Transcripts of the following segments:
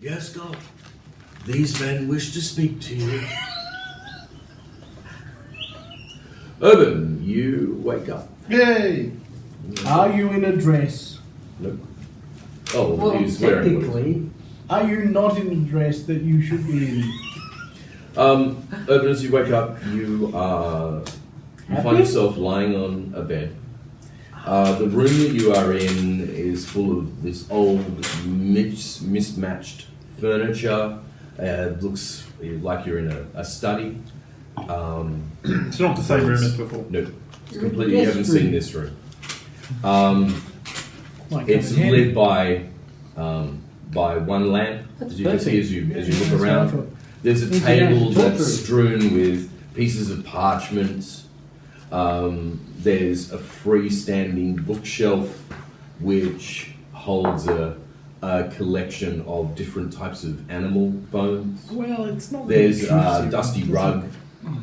Yes, God. These men wish to speak to you. Urban, you wake up. Yay! Are you in a dress? Nope. Oh, Well, he's wearing technically, Are you not in a dress that you should be in? Urban, as you wake up, you Happy? find yourself lying on a bed. The room that you are in is full of this old, mismatched furniture. It looks like you're in a study. It's not the same room as before. No, it's completely. You Yes, haven't room. seen this room. Like It's a lit by one lamp, That's as you can see as you Yeah, look that's what I around. thought. There's a Means you table don't have to talk that's to strewn with pieces of parchment. There's a freestanding bookshelf which holds a collection of different types of animal bones. Well, it's not. There's really a intrusive, dusty is it? rug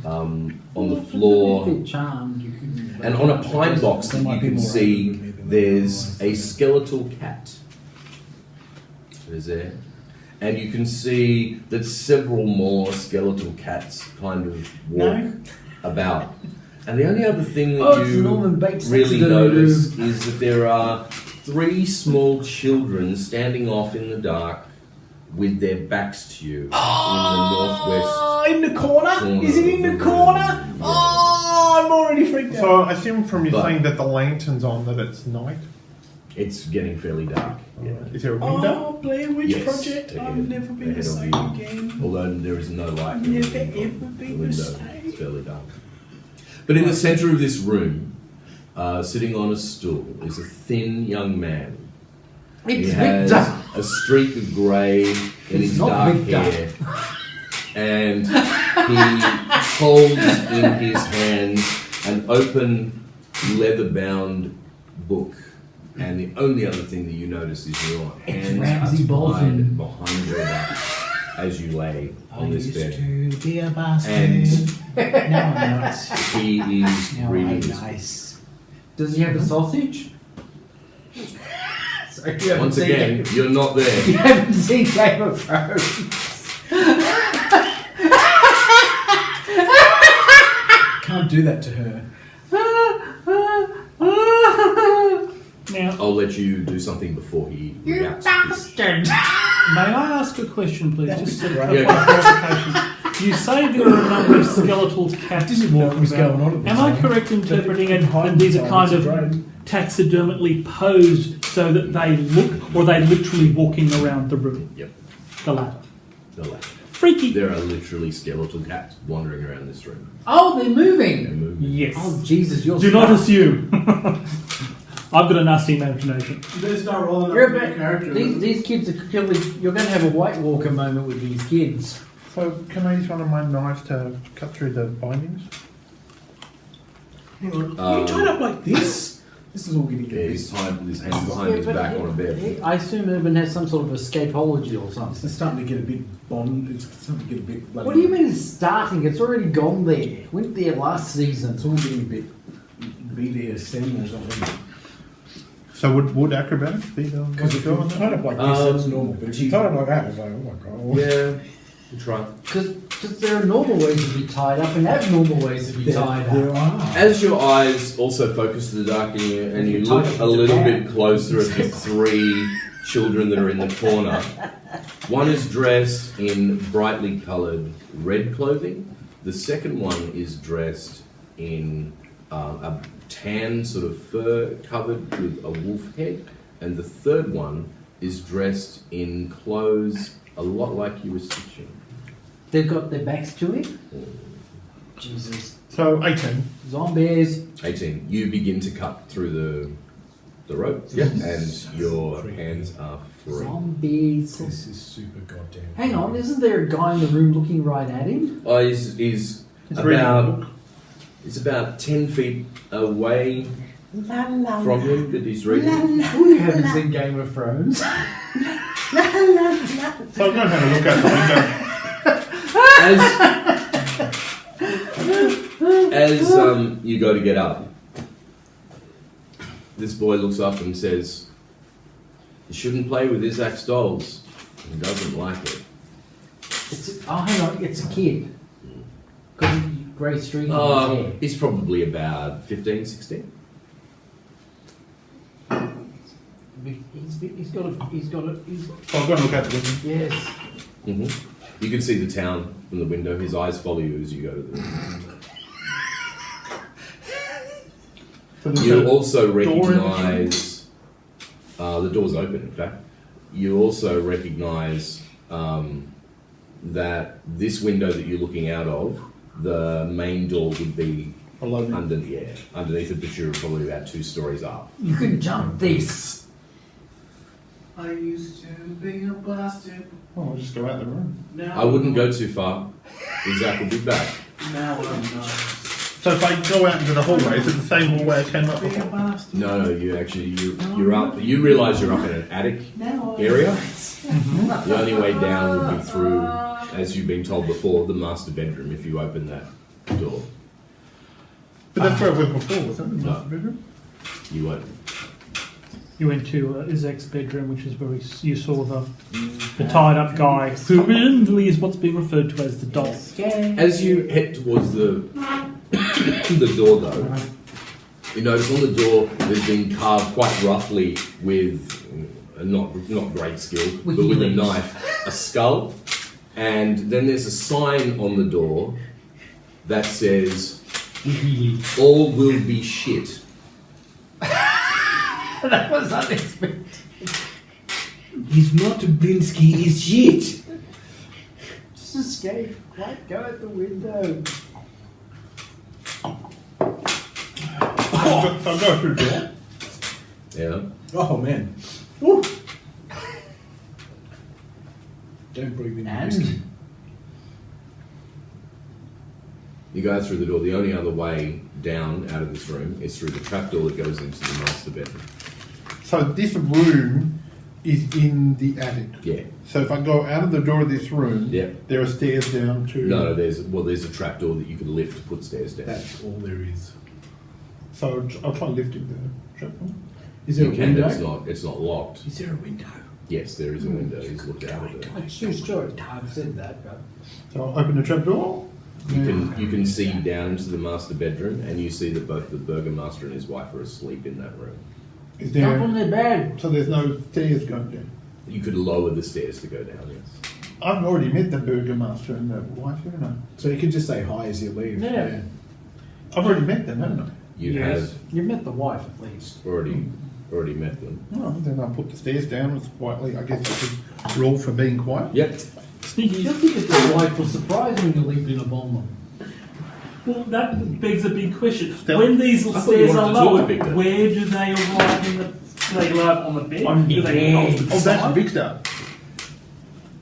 on the Well, floor. if they're charmed, you can. And on a pine box They that might you be can more see, angry with me than there's they are. a skeletal cat that is there. And you can see that several more skeletal cats kind of walk No. about. And the only other thing that Oh, it's you Norman Bates really taxidermy notice is that there are 3 small children standing off in the dark with their backs to you in the northwest. Oh, in the corner? corner Is it in of the the corner? room, yeah. Oh, I'm already freaked out. So I assume from you But- saying that the lantern's on that it's night. It's getting fairly dark. Yeah. Is there a window? Oh, Blair Witch Yes, Project. ahead- I've never been ahead the of same you. again. Although there is no light. I've in the never window. ever The been the window same. is fairly dark. But in the centre of this room, sitting on a stool, is a thin young man. He It's has Victor. a streak of grey in It's his not dark Victor. hair. And he holds in his hand an open, leather-bound book. And the only other thing that you notice is your It's hands Ramsay are Bolton. tied behind your back as you lay on this bed. to be a bastard. And now I'm not. he is Now reading I'm his book. nice. Does he have a sausage? Sorry, you haven't Once seen again, Game- you're not there. you haven't seen Game of Thrones. Can't do that to her. Now, I'll let you do something before he You reacts. bastard! May I ask a question, please? That Just was a great. couple of clarifications. You say there are a number of skeletal cats didn't know what walking was about. going on at the Am I time. correct in interpreting it? Hide And these are behind kind of the brain. taxidermically posed so that they look, or they literally walking around the room? Yep, The latter. the latter. Freaky. There are literally skeletal cats wandering around this room. Oh, they're They're moving! moving. Yes. Oh, Jesus, you're Do not smart. assume. I've got a nasty imagination. there's no rolling You're up about- your character. these kids are clearly. You're going to have a White Walker moment with these kids. So can I use one of my knives to cut through the bindings? Hang on. Are you tied up like this? This is all getting Yeah, he's tied with his hands behind Yeah, his but back on a bed. I assume Urban has some sort of escapology or something. It's starting to get a bit bond. It's starting to get a bit. Bloody, What do you mean it's starting? It's already gone there. Went there last season. It's all getting a bit BDSM or something. So would acrobatics be the Because if you're tied up like this, that's normal. But if you're tied up like that, it's like, oh my god. Yeah, we'll try. Because there are normal ways to be tied up and abnormal ways to be tied There up. are. As your eyes also focus to the dark and you look a little bit closer at the 3 children that are in the corner, one is dressed in brightly coloured red clothing. The second one is dressed in a tan sort of fur covered with a wolf head. And the third one is dressed in clothes a lot like you were stitching. They've got their backs to it. Jesus. So 18. Zombies. 18. You begin to cut through the rope, and your hands are free. Zombies. This is super goddamn. Hang on, isn't there a guy in the room looking right at him? Oh, he's He's reading a about book. it's about 10 feet away La la from him that he's reading. We haven't seen Game of Thrones. So I'm going to have a look out the window. As you go to get up, this boy looks up and says, "You shouldn't play with Isaac's dolls. He doesn't like it. Hang on, it's a kid. Got grey streak in his hair. He's probably about 15, 16. He's got a. I'll go and look at the window. Yes. You can see the town from the window. His eyes follow you as you go to the window. So there's You a also door in the recognise the door's open. In fact, you also recognise that this window that you're looking out of, the main door would be underneath it, but you're probably about 2 stories up. You can jump this. I used to be a bastard. Oh, I'll just go out the room. Now I wouldn't go too far. Isaac will be back. Now I'm not. So if I go out into the hallway, is it the same hallway I came up Be a before? bastard. No, you're up. You realise you're up in an attic area. The only way down would be through, as you've been told before, the master bedroom. If you open that door, But that's where I was before, wasn't it? The No. master bedroom? you won't. You went to Isaac's bedroom, which is where you saw the tied up guy, who evidently is what's being referred to as the doll. As you head towards the the door, though, you notice on the door there's been carved quite roughly with not great skill, but with a knife, a skull, and then there's a sign on the door that says, "All will be shit." That was unexpected. He's not a Blinsky, he's shit. Just escape. Quite go out the window. So I'll go through the door. Yeah. Oh man. Woo. Don't breathe in the whiskey. And You go through the door. The only other way down out of this room is through the trapdoor that goes into the master bedroom. So this room is in the attic. Yeah. So if I go out of the door of this room, Yeah. there are stairs down to... No, there's a trapdoor that you can lift to put stairs down. That's all there is. So I'll try lifting the trapdoor. Is there You a can, window? it's not locked. Is there a window? Yes, there is a window. He's looked out of it. it's true story. I've said that, but So I'll open the trapdoor. You can see down into the master bedroom, and you see that both the burgomaster and his wife are asleep in that room. Is jump on there... their bed. So there's no stairs going down. You could lower the stairs to go down. Yes. I've already met the burgomaster and the wife, haven't I? So you can just say hi as you leave. Yeah. I've already met them, haven't I? You Yes. You met the wife at least. have already met them. Oh, then I'll put the stairs down as quietly. I guess I could rule for being quiet. Yep. Sneaky. Just think that the wife was surprised when you leaped in a bomb. Well, that begs a big question. Stealth. When these I thought you stairs are wanted to talk to lowered, Victor. where do they arrive in the? Do they arrive on the bed? On the Do they bed. go to the Oh, that's side? Victor.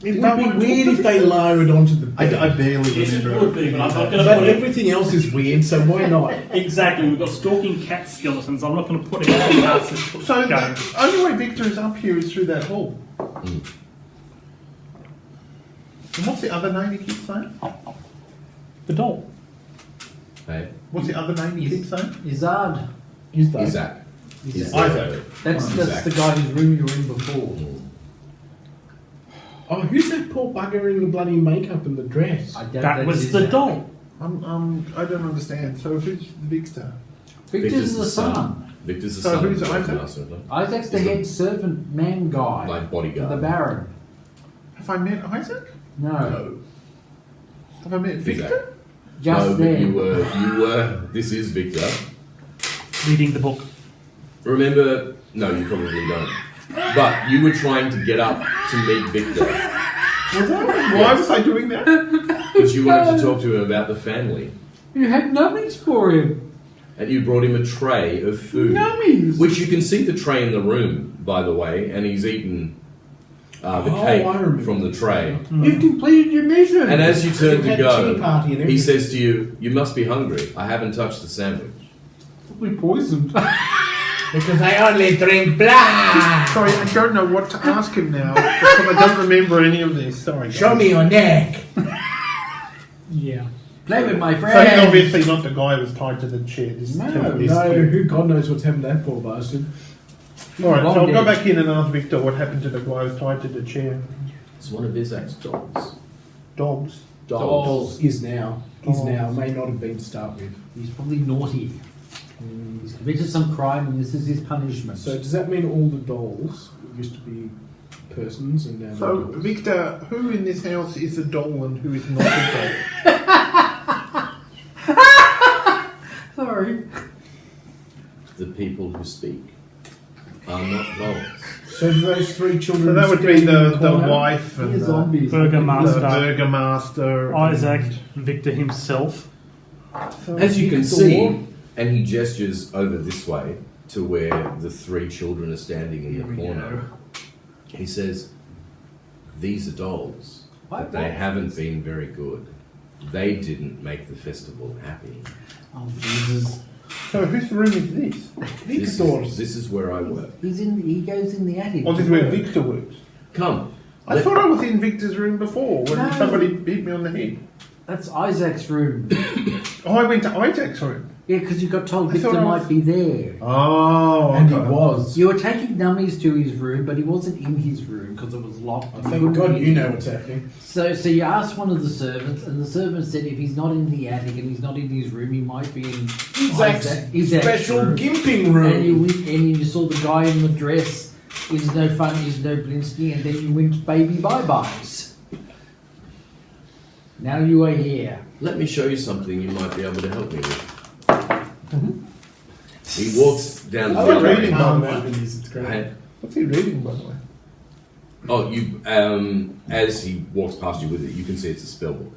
It would be weird if they lowered onto the I bed. barely Yes, it remember. would be, but I'm not going to But put it. everything else is weird, so why not? Exactly, we've got stalking cat skeletons. I'm not going to put anything else that's So going. the only way Victor is up here is through that hall. And what's the other name he keeps saying? The doll. Hey, What's the other name he keeps saying? Izard. Is that? Isaac. Is Isaac. That's Isaac. the guy whose room you were in before. Oh, who's that poor bugger in the bloody makeup and the dress? I doubt That that's was the Izard. doll. I don't understand. So who's Victor? Victor's the son. Victor's the So son. who's of the Isaac? burgomaster, isn't it? Isaac's the Is head it- servant man guy. Like for bodyguard. the Baron. Have I met Isaac? No. No. Have I met Victor? Just no, there. but you were. This is Victor. Reading the book. Remember? No, you probably don't. But you were trying to get up to meet Victor Was I? Why was I doing that? because you wanted to talk to him about the family, You had nummies for him. and you brought him a tray of food, Nummies. which you can see the tray in the room, by the way, and he's eaten the Oh, cake I remember. from the tray. You've completed your mission. And as you turn to Had a tea party go, and he everything. says to you, "You must be hungry. I haven't touched the sandwich." we poisoned. Because I only drink blood. Sorry, I don't know what to ask him now because I don't remember any of this. Sorry. guys. Show me your neck. Yeah. Play with my So friend. he's obviously not the guy who was tied to the chair. This No, this No, kid. who God knows what's happened to that poor bastard. All right, so I'll go Long back in and ask Victor what happened to the guy who was tied to the chair. It's one of Isaac's dogs. Dogs. Dolls is now. Is now. May not have been to start with. He's probably naughty. He's committed some crime and this is his punishment. So does that mean all the dolls used to be persons and now So, they're dolls? Victor, who in this house is a doll and who is not a doll? Sorry. The people who speak are not dolls. So do those three children? So that would be standing in the corner? wife and He's zombies. the Burgomaster, burgomaster. Isaac, Victor himself. So As you can Victor- see, and he gestures over this way to where the three children are standing in Here the we corner. He says, "These are dolls, What? but they haven't been very good. They didn't make the festival happy. Oh Jesus! So whose room is this? This is where I work. He goes in the attic. Oh, this is where Victor works. Come, I thought I was in Victor's room before when No. somebody hit me on the head. That's Isaac's room. Oh, I went to Isaac's room. Yeah, because you got told I Victor thought I was- might be there. Oh, And he okay. was. You were taking dummies to his room, but he wasn't in his room because it was locked. I thank God you know what's happening. So you asked one of the servants, and the servant said if he's not in the attic and he's not in his room, he might be in Isaac's special room. gimping And you room. went and you saw the guy in the dress. Is no fun. Is no Blinsky, and then you went baby bye byes. Now you are here. let me show you something you might be able to help me with." He walks down the Oh, hallway. really? Calm out with this, it's great. and- What's he reading, by the way? Oh, you. As he walks past you with it, you can see it's a spell book.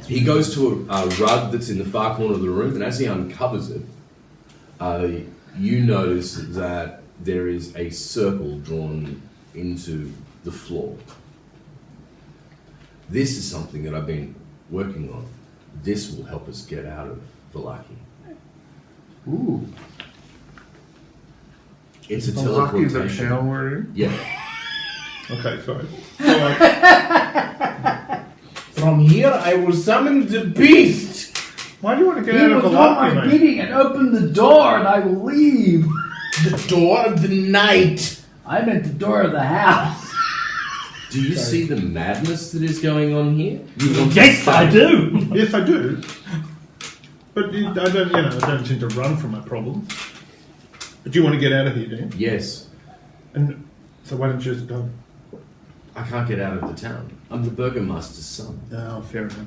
He goes to a rug that's in the far corner of the room, and as he uncovers it, you notice that there is a circle drawn into the floor. This is something that I've been working on. This will help us get out of Valaki. Ooh. It's a The lucky the teleportation. shower room? Yeah. Okay, sorry. From here, I will summon the beast. Why do you want to get He out will of do the my lucky, mate? bidding and open the door, and I will leave. The door of the night. I'm at the door of the house. Do you see the madness that is going on here? Yes, I do. Yes, I do. But I don't tend to run from my problems. But you want to get out of here, Dan? Yes. And so why don't you just go? I can't get out of the town. I'm the burgomaster's son. Oh, fair enough.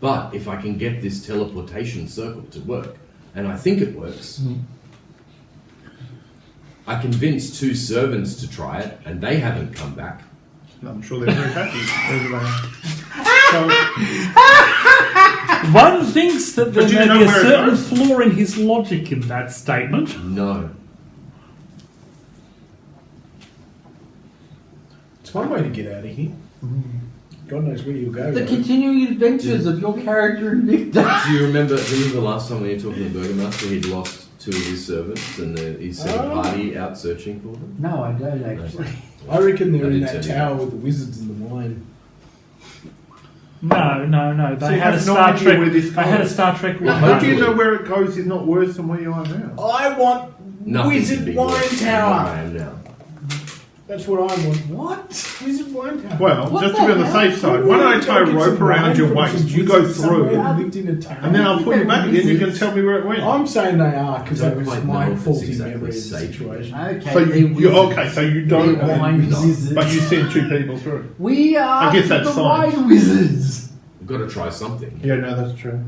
But if I can get this teleportation circle to work, and I think it works, I convinced two servants to try it, and they haven't come back. I'm sure they're very happy. So, One thinks that there But do you may know be a where it certain goes? flaw in his logic in that statement. No. It's one way to get out of here. God knows where you'll go. The though. continuing adventures of your character and Victor. Do you remember the last time we were talking to the burgomaster, he'd lost two of his servants, and he sent a party out searching for them? No, I don't actually. I reckon they're I in did that tell you tower with the wizards and the wine. No. So They you had a have no Star idea Trek. where this They had a goes? Star Trek. Well, how do you hopefully. know where it goes is not worse than where you are now? I want Nothing could wizard be wine worse than where I tower. am now. That's what I want. What? Wizard wine tower. Well, What just the to be on the hell? safe side, why don't I tie a rope around your waist? You go through, Lived in a tower. and then I'll pull you back again. You can tell me where it went. I'm saying they are because I that don't was quite my know if it's faulty exactly memory of the safe. situation. Okay. So they're you wizards. okay? So you don't, They're wine wizards. but you send two people through. We are I guess that's the fine. wine wizards. We've got to try something. Yeah, no, that's true.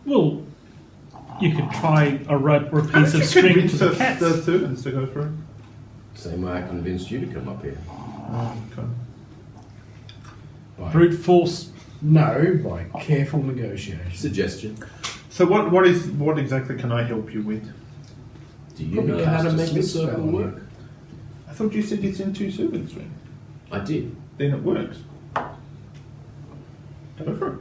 Well, you could try a rope or a How piece did of you string convince to the cats. the servants to go through? Same way I convinced you to come up here. Oh, okay. By Brute force. No, by careful negotiation. suggestion. So what exactly can I help you with? Do you Probably know how to cast a make the sleep circle spell on work? I thought you said you send two servants through. I did. Then it works. Go for it.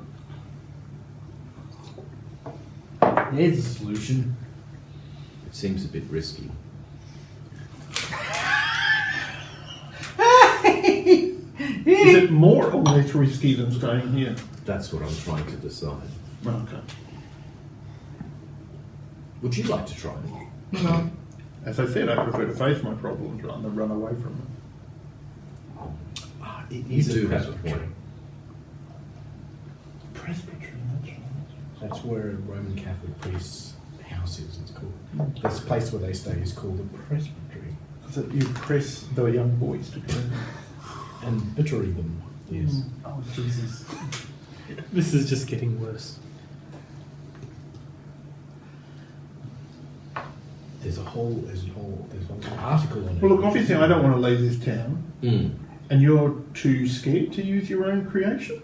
There's the solution. It seems a bit risky. Is it more or less risky than staying here? That's what I'm trying to decide. Okay. Would you like to try? No. As I said, I prefer to face my problems rather than run away from them. It You is a do have a presbytery. point. Presbytery, That's where a Roman Catholic priest's house is. It's called. This place where they stay is called a presbytery. so you press the young boys to go. And bittery them. Yes. Oh Jesus! This is just getting worse. There's a whole article on it. Well, look, obviously I don't want to leave this town, Mm. and you're too scared to use your own creation?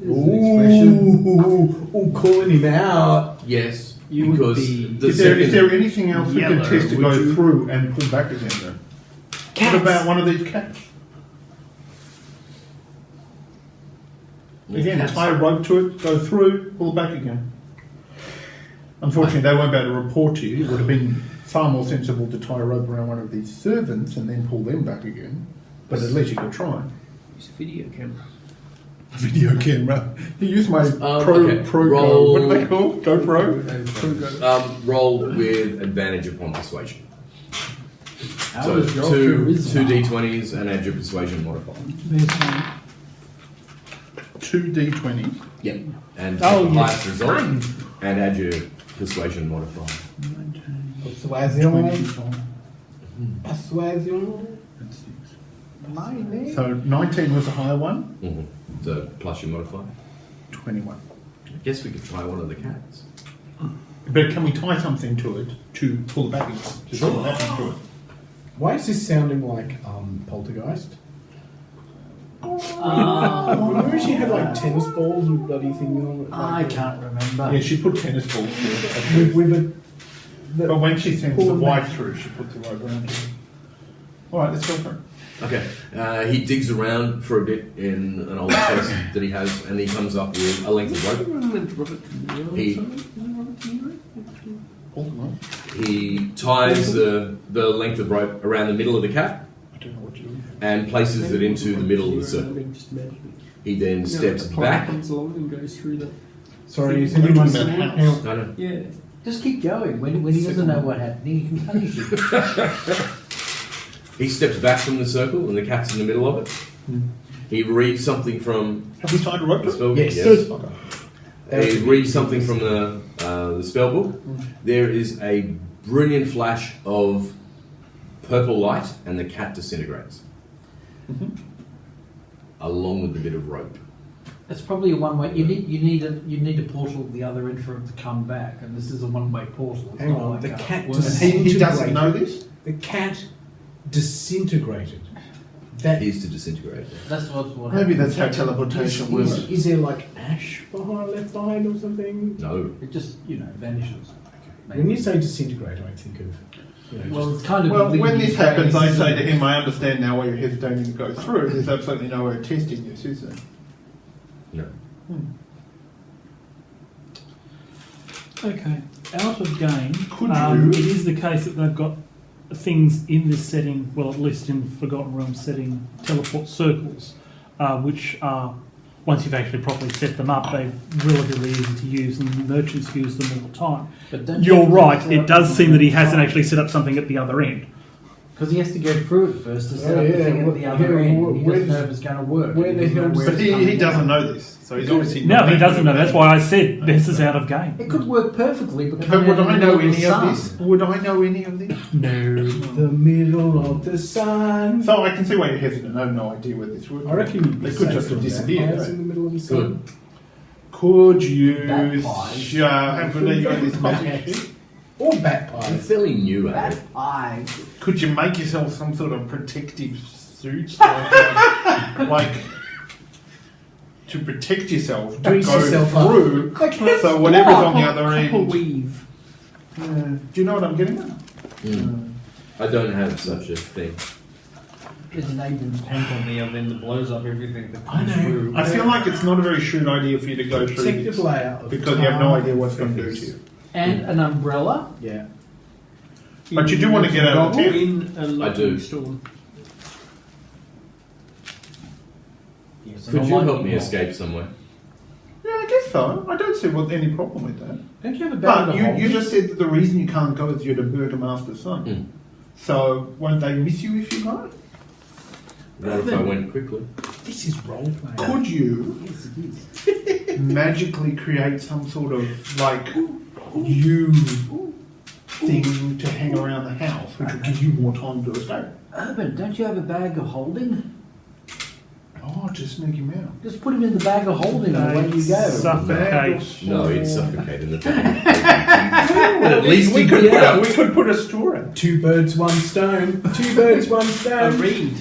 Ooh, calling him out. Yes, You would because be- the Is second... there anything else we can Yellow, test to would go you? through and pull back again then? What about one of these cats? Again, Cats- tie a rope to it, go through, pull back again. Unfortunately, they won't be able to report to you. It would have been far more sensible to tie a rope around one of these servants and then pull them back again. But at least you could try. It's a video camera. Video camera. You use my okay. Pro Roll. What are they called? GoPro? roll with advantage upon persuasion. How So is your two charisma? d20s and add your persuasion modifier. There's one. 2 D20s. Yep. And Oh, take the yes. highest result and add your persuasion modifier. Persuasion. So 19 was a higher one. Mm-hmm. So plus your modifier. 21. I guess we could try one of the cats. But can we tie something to it to pull it back again? To pull it back into it? Why is this sounding like Poltergeist? Remember she had like tennis balls with bloody thing on it? I can't remember. Yeah, she put tennis balls through it. With a. But when she sends the Pull them wife back. through, she puts it right around it. Alright, let's go for it. Okay. He digs around for a bit in an old chest that he has, and he comes up with a length of rope. He Pull them on. he ties the length of rope around the middle of the cat I don't know what you and places it into the middle of the circle. He then steps back. Comes along and goes through the. Sorry, is We're anyone. talking about house. No, no. Yeah. Just keep going. When he doesn't know what happened, he can punish you. He steps back from the circle, and the cat's in the middle of it. He reads something from Have we tied a rope to the it? spell book. Yes. Okay. He reads something from the spell book. There is a brilliant flash of purple light, and the cat disintegrates, along with the bit of rope. It's probably a one-way. You need a portal at the other end for it to come back, and this is a one-way portal. It's Hang not on, like the a cat worm. just- And he doesn't know this? The cat disintegrated. That Is to disintegrate. That's what Maybe happened. that's how teleportation works. is there like ash left behind or something? No. It just vanishes. When you say disintegrate, I think of Well, it's kind of Well, when bleeding this happens, I phase. say to him, I understand now why you're hesitating to go through. There's absolutely no way of testing this, is there? No. Okay. Out of game. Could you? It is the case that they've got things in this setting, well, at least in Forgotten Realms setting, teleport circles, which are, once you've actually properly set them up, they're relatively easy to use, and merchants use them all the time. But don't You're you right, set it up does seem that he the hasn't time? actually set up something at the other end. Because he has to go through it first to set Oh, up the yeah, thing at the other yeah, end. He where doesn't know does- if it's going to work. where He the doesn't know hell where But it's he coming doesn't from. know this, so he's obviously No, not he doesn't know. thinking That's about why I said this is out of game. It could work perfectly, but it. coming But would out I in the know middle any the of sun. this? Would I know any of this? No. the middle of the sun. So I can see why you're hesitant. I have no idea where this would. I reckon you'd be They could safe just from disappear. vampires in the middle of the sun. Could you Bat pies. have this magic shit? Or bat I'm pies. fairly new at it. That eye. Could you make yourself some sort of protective suit? like to protect yourself, to Grease go yourself up. through, Okay. so whatever's on the other end. weave. Do you know what I'm getting at? Mm. I don't have such a thing. There's an Abrams tank on the other end that blows up everything that I comes know. through. I feel like it's not a very shrewd idea for you to go through Protective this layer of because you have no tar idea what's going to do feathers. to you. And an umbrella. Yeah. But you do want to get out of the tent. In a lightning do. storm. Yes, Could you help me escape somewhere? Yeah, I guess so. I don't see any problem with that. Don't you have a bag But of you holding? just said that the reason you can't go is you're the burgomaster's son. Mm. So won't they miss you if you go? Not if I went quickly. This is role playing. Could you Yes, it is. magically create some sort of like you thing to hang around the house, which will give you more time to escape? Urban, don't you have a bag of holding? Oh, just sneak him out. Just put him in the bag of holding and away you go. Suffocate. No, he'd suffocate in the But at least we he'd could be put out. we could put a store in. 2 birds, 1 stone. 2 birds, 1 A stone. reed.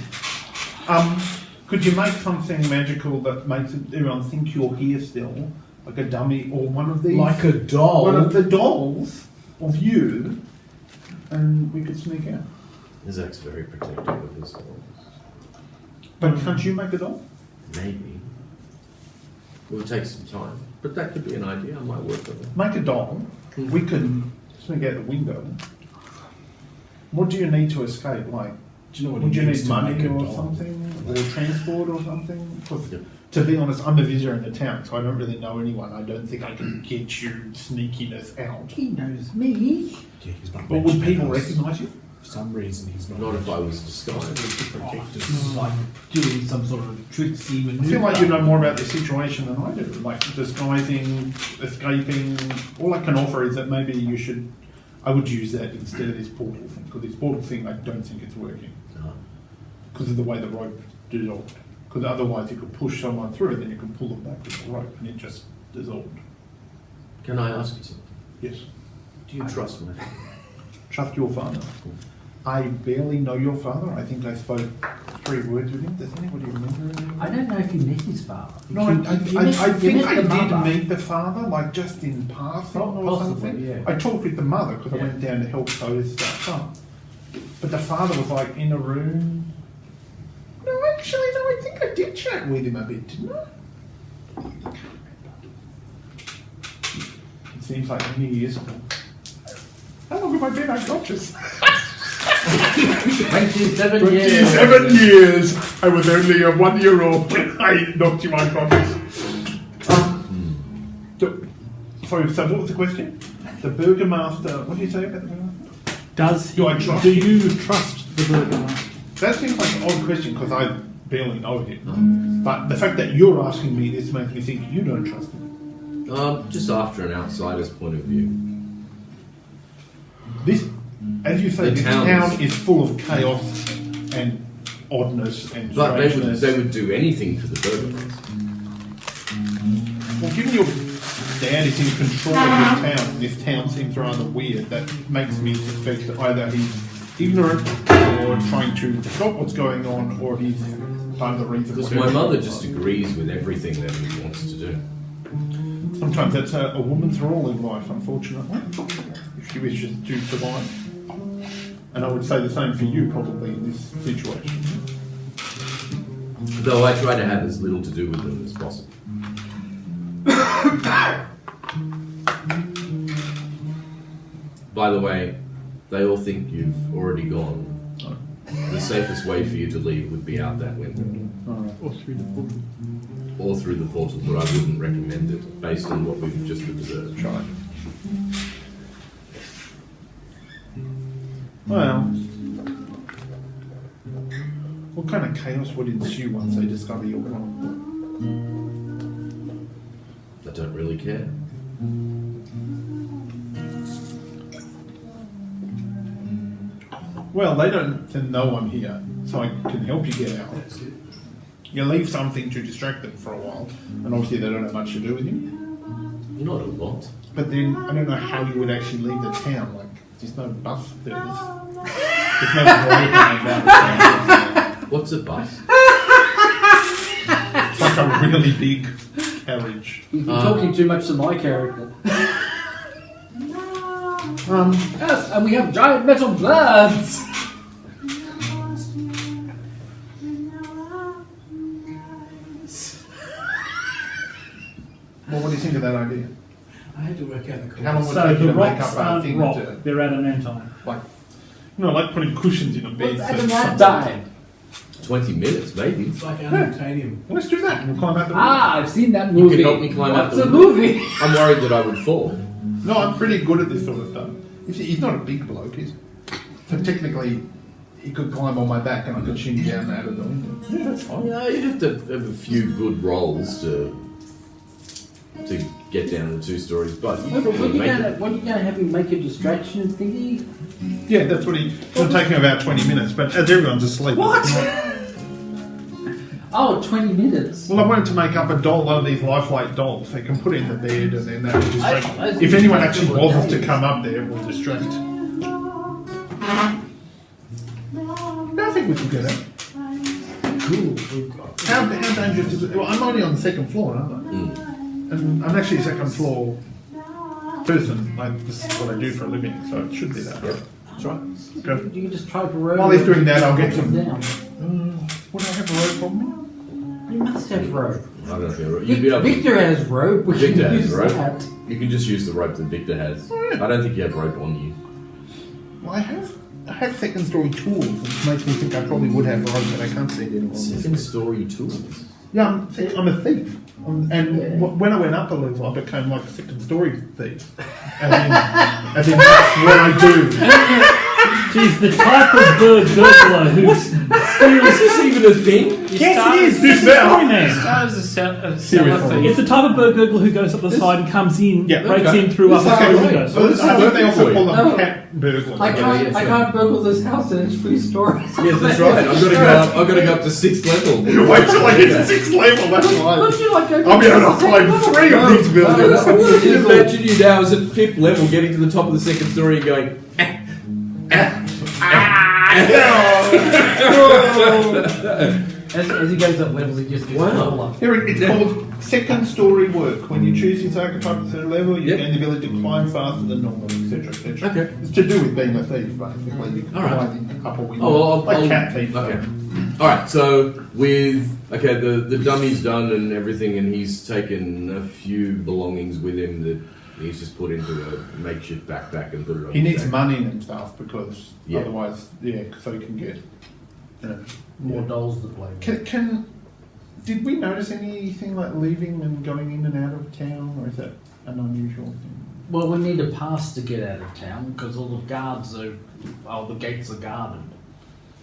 Could you make something magical that makes everyone think you're here still, like a dummy or one of these, Like a doll. one of the dolls of you, and we could sneak out. Zach's very protective of his dogs. But can't you make a doll? Maybe. It would take some time. But that could be an idea. I might work on it. Make a doll. We can sneak out the window. What do you need to escape? Like, Do you know what would it you means need to money make a or doll? something, or transport or something? 'Cause Yep. to be honest, I'm a visitor in the town, so I don't really know anyone. I don't think I can get you sneakiness out. He knows me. Yeah, he's not But would mentioning people us. recognise you? For some reason, he's not. Not if I was Possibly disguised. to protect us. Like doing some sort of tricksy I maneuver. feel like you know more about the situation than I do. Like disguising, escaping. All I can offer is that maybe you should. I would use that instead of this portal thing, because this portal thing, I don't think it's working No. because of the way the rope dissolved. Because otherwise, you could push someone through, then you could pull them back with the rope, and it just dissolved. Can I ask you something? Yes. Do you trust my family? Trust your father. I barely know your father. I think I spoke 3 words with him. Does anybody remember him? I don't know if you met his father. No, I You think met I the did mother. meet the father, like just in passing or Possibly, something. yeah. I talked with the mother because I Yeah. went down to help sew his stuff up. But the father was like in a room. No, actually, no, I think I did chat with him a bit, didn't I? It seems like many years ago. How long have I been unconscious? 27 years. 27 years! I was only a 1-year-old when I knocked you unconscious. Sorry, so what was the question? The burgomaster, what do you say about the burgomaster? Does he, Do I trust do him? you trust the burgomaster? That seems like an odd question because I barely know him. But the fact that you're asking me this makes me think you don't trust him. Just after an outsider's point of view. This, as you say, The this town town is- is full of chaos and oddness and But strangeness. they would do anything for the burgomaster. Well, given your dad is in control of this town, and this town seems rather weird, that makes me suspect that either he's ignorant or trying to stop what's going on, or he's part of the reason. Because why my it's mother going just on. agrees with everything that he wants to do. Sometimes that's a woman's role in life, unfortunately, if she wishes to survive. And I would say the same for you, probably, in this situation. Though I try to have as little to do with them as possible. By the way, they all think you've already gone. The safest way for you to leave would be out that window. Or through the portal? Or through the portal, but I wouldn't recommend it based on what we've just observed. Try. Well, what kind of chaos would ensue once they discover you're gone? I don't really care. Well, they don't send no one here, so I can help you get out. You leave something to distract them for a while, and obviously they don't have much to do with you. Not a lot. But then I don't know how you would actually leave the town. Like, there's no bus service. There's no road going down the town. What's a bus? It's like a really big carriage. You're talking too much to my character. Yes, and we have giant metal plants. Well, what do you think of that idea? I had to work out the How long would it So take you the to make rocks up a aren't thing rock, to, they're adamantine. like, you know, like putting cushions in a bed? What's at the right time? 20 minutes, maybe. It's like unobtainium. Well, let's do that. We'll climb out the window. I've seen that You movie. can help me climb out What's the a window. movie? I'm worried that I would fall. No, I'm pretty good at this sort of stuff. He's not a big bloke, so technically he could climb on my back and I could shin down out of the window. Yeah, that's fine. Yeah, you'd have to have a few good rolls to get down to 2 stories, but you What probably are you make gonna, it. what are you gonna have him make a distraction thingy? Yeah, that's what it'll take me about 20 minutes, but as everyone's asleep. What? Oh, 20 minutes. Well, I wanted to make up a doll, one of these lifelike dolls. They can put it in the bed and then that will distract. I If anyone actually bothers to come up there, we'll distract. I think we can do that. Cool. How dangerous is it? Well, I'm only on the 2nd floor, aren't I? And I'm actually a 2nd floor person. Like, this is what I do for a living, so it should be that. Yep. That's right. Go. You can just try to roll. While he's doing that, I'll get some. down. Would I have a rope on me? You must have rope. I don't know if you're right. You'd be able to. Victor has rope. We Victor can has use rope. that. You can just use the rope that Victor has. I don't think you have rope on you. Well, I have 2nd story tools, which makes me think I probably would have rope, but I can't see it anymore. 2nd story tools. Yeah, I'm a thief. When I went up a level, I became like a 2nd story thief. As in that's what I do. She's the type of burglar who Is this even a thing? Yes, it is. This This now. story man. That was a cellar Seriously. thief. It's the type of burglar who goes up the side and comes in, Yeah, breaks okay. in through This upper is story right. windows. So I think they also call them No. cat burglars. I can't. yeah, I sure. can't burgle this house and it's 3 stories. Yes, that's right. I've got to go up to 6th level. Wait till I get to 6th level, that's right. Don't you like go I'll be able to climb 3 of these buildings. I can imagine you now as at 5th level getting to the top of the 2nd story and going, As he goes up levels, he just gets Wow. taller. Here, it's called 2nd story work. When you choose your archetype at 3rd level, you Yep. gain the ability to climb faster than normal, etc., etc. Okay. It's to do with being a thief, basically. You can All right. climb in upper window. oh, well, like cat thief. Okay. Alright, so the dummy's done and everything, and he's taken a few belongings with him that he's just put into a makeshift backpack and put it on He his needs back. money and stuff because Yeah. otherwise, so he can get. More dolls to play with. Did we notice anything like leaving and going in and out of town, or is that an unusual thing? Well, we need a pass to get out of town because all the guards are. Oh, the gates are guarded.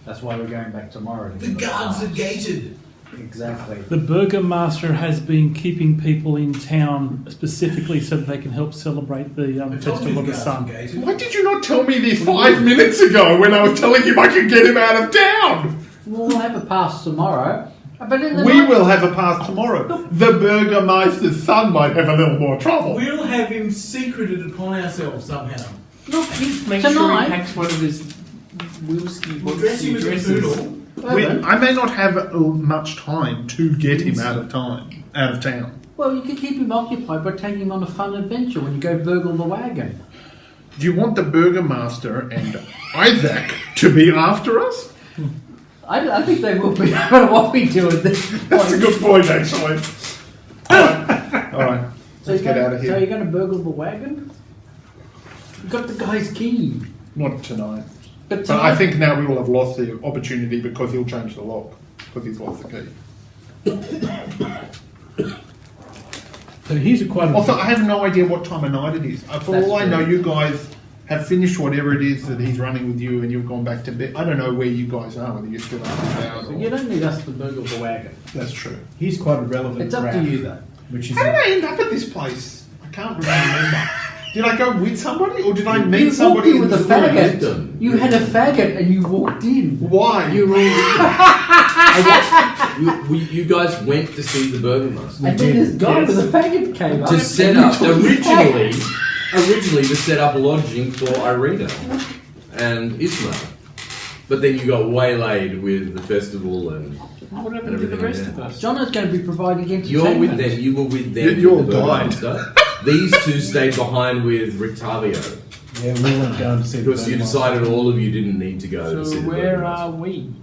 That's why we're going back tomorrow. To The get guards pass. are gated. Exactly. The burgomaster has been keeping people in town specifically so that they can help celebrate the I told you Festival of the guards are Sun. gated. Why did you not tell me this 5 minutes ago when I was telling him I could get him out of town? Well, we'll have a pass tomorrow. But in the We night- will have a pass tomorrow. The Burgermeister's son might have a little more trouble. We'll have him secreted upon ourselves somehow. Look, Make sure tonight. he packs one of his wheelski We'll dress him as a dresses. poodle. I may not have much time to get him out of town. Well, you can keep him occupied by taking him on a fun adventure when you go burgle the wagon. Do you want the Burgermeister and Isaac to be after us? I think they will be. I don't know what we do at this point. That's a good point, actually. All right. So Let's you're get gonna- out of So here. you're going to burgle the wagon? You got the guy's key. Not tonight. But But I think now we will have lost the opportunity because he'll change the lock because he's lost the key. So here's a quite. Also, I have no idea what time of night it is. For That's all I know, true. you guys have finished whatever it is that he's running with you, and you've gone back to bed. I don't know where you guys are, whether you're still up and down. So you don't need us to burgle the wagon. That's true. Here's quite a relevant It's up to graph, you, though. which is How did I end up at this place? I can't remember. Did I go with somebody, or did I meet You walked somebody in in with the a store? faggot. You had a faggot and you walked in. Why? You guys went to see the Burgermaster And then this guy with a faggot came up. to set and you up took his originally faggot. to set up lodging for Irina and Ismail. But then you got waylaid with the festival and What happened to the everything rest there. of us? John is going to be providing entertainment. You're with them. You were with them. You all with the died. Burgermaster. These two stayed behind with Rictavio yeah, we weren't going to see the because you Burgomaster. decided all of you didn't need to go to see So the where Burgermaster. are we?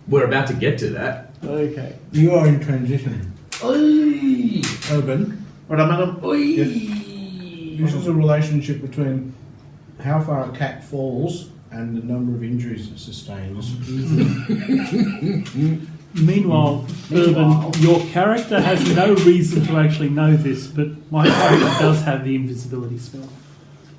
We're about to get to that. Okay. You are in transition. Oi! Urban. What am I? Oi! This is a relationship between how far a cat falls and the number of injuries it sustains. Meanwhile, Urban, your character has no reason to actually know this, but my character does have the invisibility spell.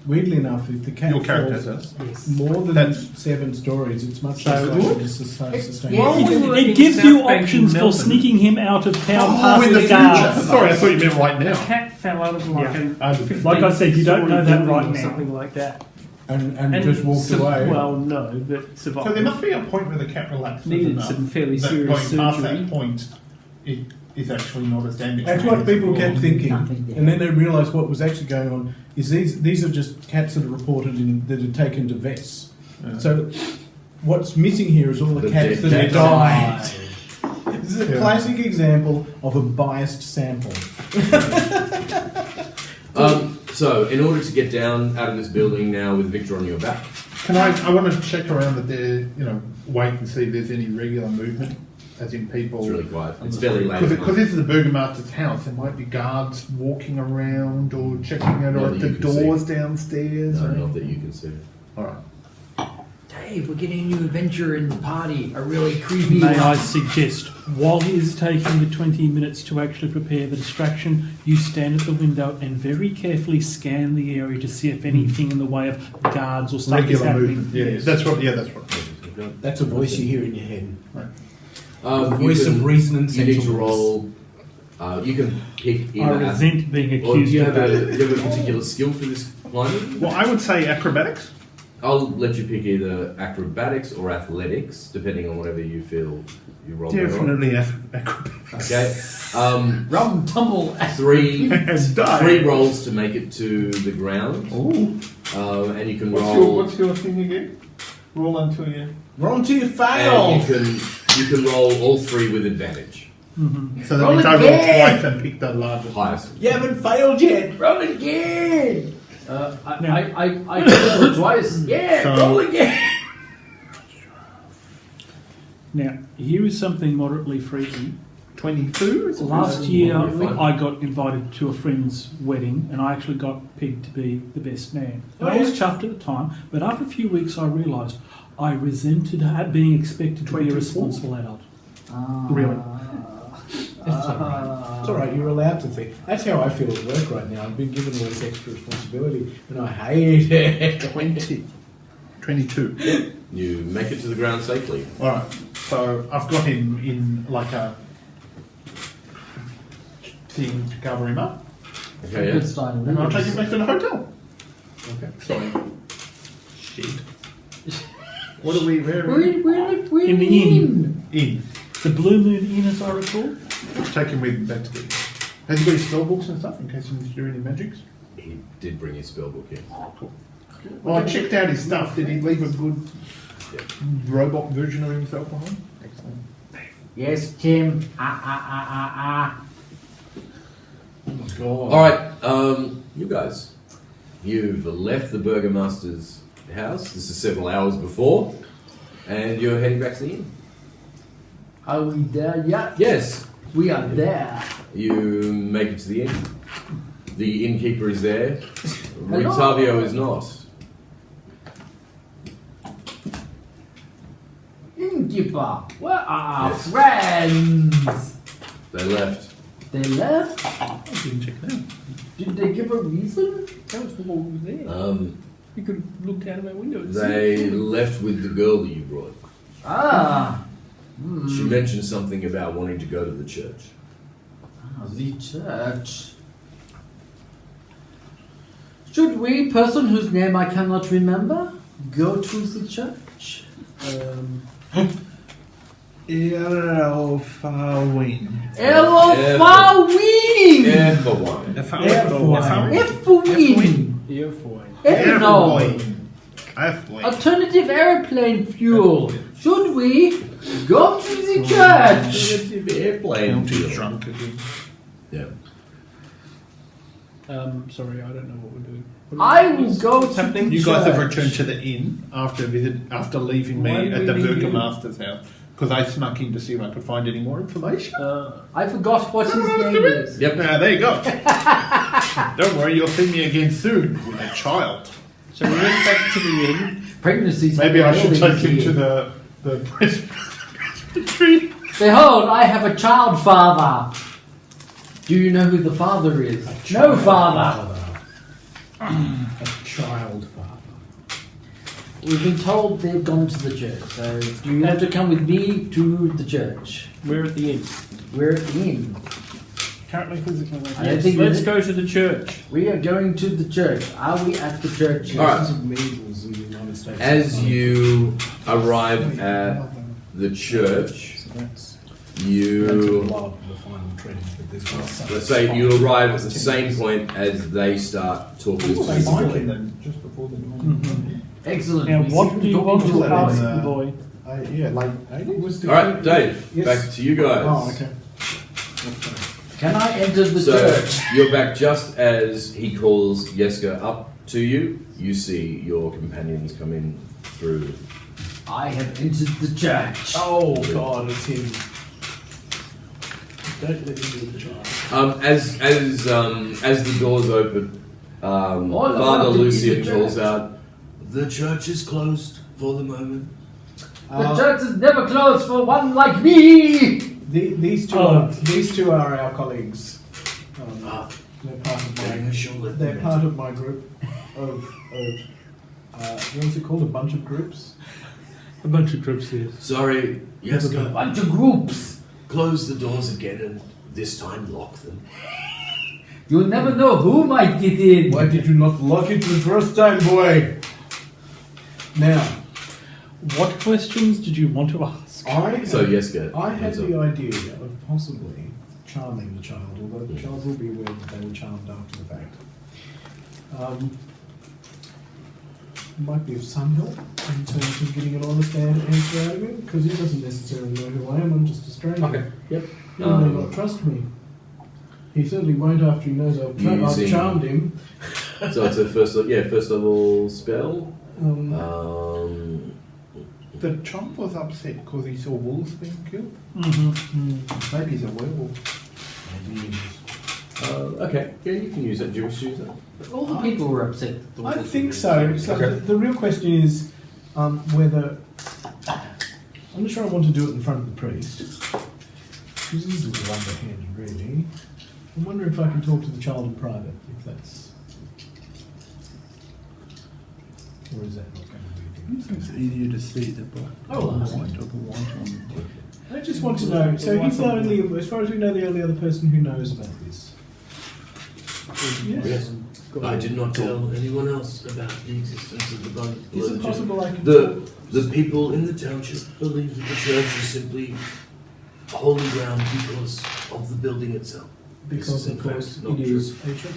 Weirdly enough, if the cat Your character falls does. more than That's- 7 stories, it's much So less likely good. to sustain. Yeah. It gives you options for sneaking him out of town past in the the future. guards. Sorry, I thought you meant right now. Cat fell out of like Yeah. a Like I said, you don't know that right or now. something like that. And just walked away. Well, no, but survived. So there must be a point where the cat relaxes Needed enough some fairly that serious going past surgery. that point, it is actually not as damaging. That's what people kept thinking, Nothing there. and then they realised what was actually going on is these are just cats that are reported that are taken to vets. Yeah. So what's missing here is all the The cats dead that have cats. died. This is a Yeah. classic example of a biased sample. So, in order to get down out of this building now with Victor on your back, Can I want to check around that there, wait and see if there's any regular movement, as in people. it's really quiet. It's fairly late. Because this is the burgomaster's house, there might be guards walking around or checking out, Not or that at the you can see. doors downstairs. No, or not that you can see. All right. Dave, we're getting a new adventure in the party. A really creepy May I one. suggest, while he is taking the 20 minutes to actually prepare the distraction, you stand at the window and very carefully scan the area to see if anything in the way of guards or stuff is Regular happening. movement. Yeah, that's right. Yeah, that's right. That's a voice you hear in your head. The The voice of reason and You need to sensibleness. roll. You can pick I either. resent being Or do accused you of have that. do you have a particular skill for this climbing? Well, I would say acrobatics. I'll let you pick either acrobatics or athletics, depending on whatever you feel you roll. better on. Definitely acrobatics. Okay. Rum tumble. Three And die. three rolls to make it to the ground, Ooh. and you can What's roll. your thing again? Roll until you. Roll until you And fail! you can roll all 3 with advantage. So that Roll means I rolled again. twice and picked the largest. Highest. You haven't failed yet! Roll again. I did it twice. Yeah, So- roll again. Now, here is something moderately freaky. 22? Is it? Last year, You're fine. I got invited to a friend's wedding, and I actually got picked to be the best man. And Oh, I was yeah? chuffed at the time, but after a few weeks, I realised I resented being expected to be a 24? responsible adult. Really? That's alright. It's alright, you're allowed to think. That's how I feel at work right now. I've been given all this extra responsibility, and I hate it. 22. You make it to the ground safely. Alright, so I've got him in like a thing to cover him up, Okay. Yeah? Good style. and I'll take him back to the hotel. Okay. Sorry. Shit. What are we, where are We're In the inn. in? The Blue Moon Inn, as I recall. Take him with him back to the. Has he got his spell books and stuff in case he needs to do any magics? He did bring his spellbook in. Well, I checked out his stuff. Did he leave a good Yeah. robot version of himself behind? Excellent. Yes, Tim. Oh my god. Alright, you guys. You've left the Burgomaster's house. This is several hours before. And you're heading back to the inn. Are we there yet? Yes. We are there. You make it to the inn. The innkeeper is there. Hello. Rictavio is not. Innkeeper, where are our Yes. friends? They left. They left? I didn't check that. Did they give a reason? That was the one we were there. You could have looked out of our window and They seen left with the girl that you brought. Ah. She mentioned something about wanting to go to the church. The church. Should we, person whose name I cannot remember, go to the church? Elfawin. Elfawin! Yeah, for one. Elfawin! Earfoil. Ethanol! Alternative airplane fuel. Should we go to the church? Relative airplane. County fuel. drunk again. Yeah. Sorry, I don't know what we're doing. I will go to happening? the You guys have church. returned to the inn after leaving Why me did at we the leave you? Burgomaster's house because I snuck in to see if I could find any more information. I forgot what his name is. Yep. Now there you go. Don't worry, you'll see me again soon with a child. So we went back to the inn. Pregnancies. Maybe I happen should early take him this to year. the presbytery. Behold, I have a child father. Do you know who the father is? No father. A child father. We've been told they've gone to the church, so do you have to come with me to the church? We're at the inn. We're at the inn. Currently physically I located. don't think Let's go to the church. we are going to the church. Are we at the church? All right. Cases of measles in the United States. As you arrive at the church, So that's you allowed for the final training, but there's not such- let's say you arrive at the same point as they start talking to They you. find him then, just before the Excellent. Now, We what seem do you talk want to to that ask in, the boy? Yeah, like 80? Was the All right, Dave. Yes. Back to you guys. Oh, okay. Can I enter the So church? you're back just as he calls Yeska up to you. You see your companions come in through. I have entered the church. Oh God, it's him. Don't let me do the child. As the doors open, All Father allowed to Lucian in the calls church. out, "The church is closed for the moment." The church is never closed for one like me. These two Oh. are our colleagues. They're part of my. They're part of my group of what was it called? A bunch of groups. A bunch of groups here. Sorry, A Yeska, bunch of groups. close the doors again and this time lock them. You'll never know who might get in. Why did you not lock it the first time, boy? Now, What questions did you want to ask? So Yeska, I had hands up. the idea of possibly charming the child, although the child will be aware that they were charmed after the fact. Might be of some help in terms of getting an honest answer out of him, because he doesn't necessarily know who I am, I'm just a stranger. Okay, yep. He may not trust me. He certainly won't after he knows I've Using- charmed him. So it's a first level spell. The chomp was upset because he saw wolves being killed. Mm-hmm. Maybe he's a werewolf. Okay, yeah, you can use that. Do you wish to use that? All the people were upset. that the I walls think were so. being So Okay. the real question is whether I'm not sure I want to do it in front of the priest, because this is a little underhanded, really. I'm wondering if I can talk to the child in private, if that's, or is that not going to be a thing? It's easier to see the black Oh, and that's white or the white on. I just want to know. So he's the only, as far as we know, the only other person who knows about this. Yes. I did not tell anyone else about the existence of the bone. Is it possible I can The people in the township believe that the church is simply holy ground because of the building itself. because in of course fact not it is ancient.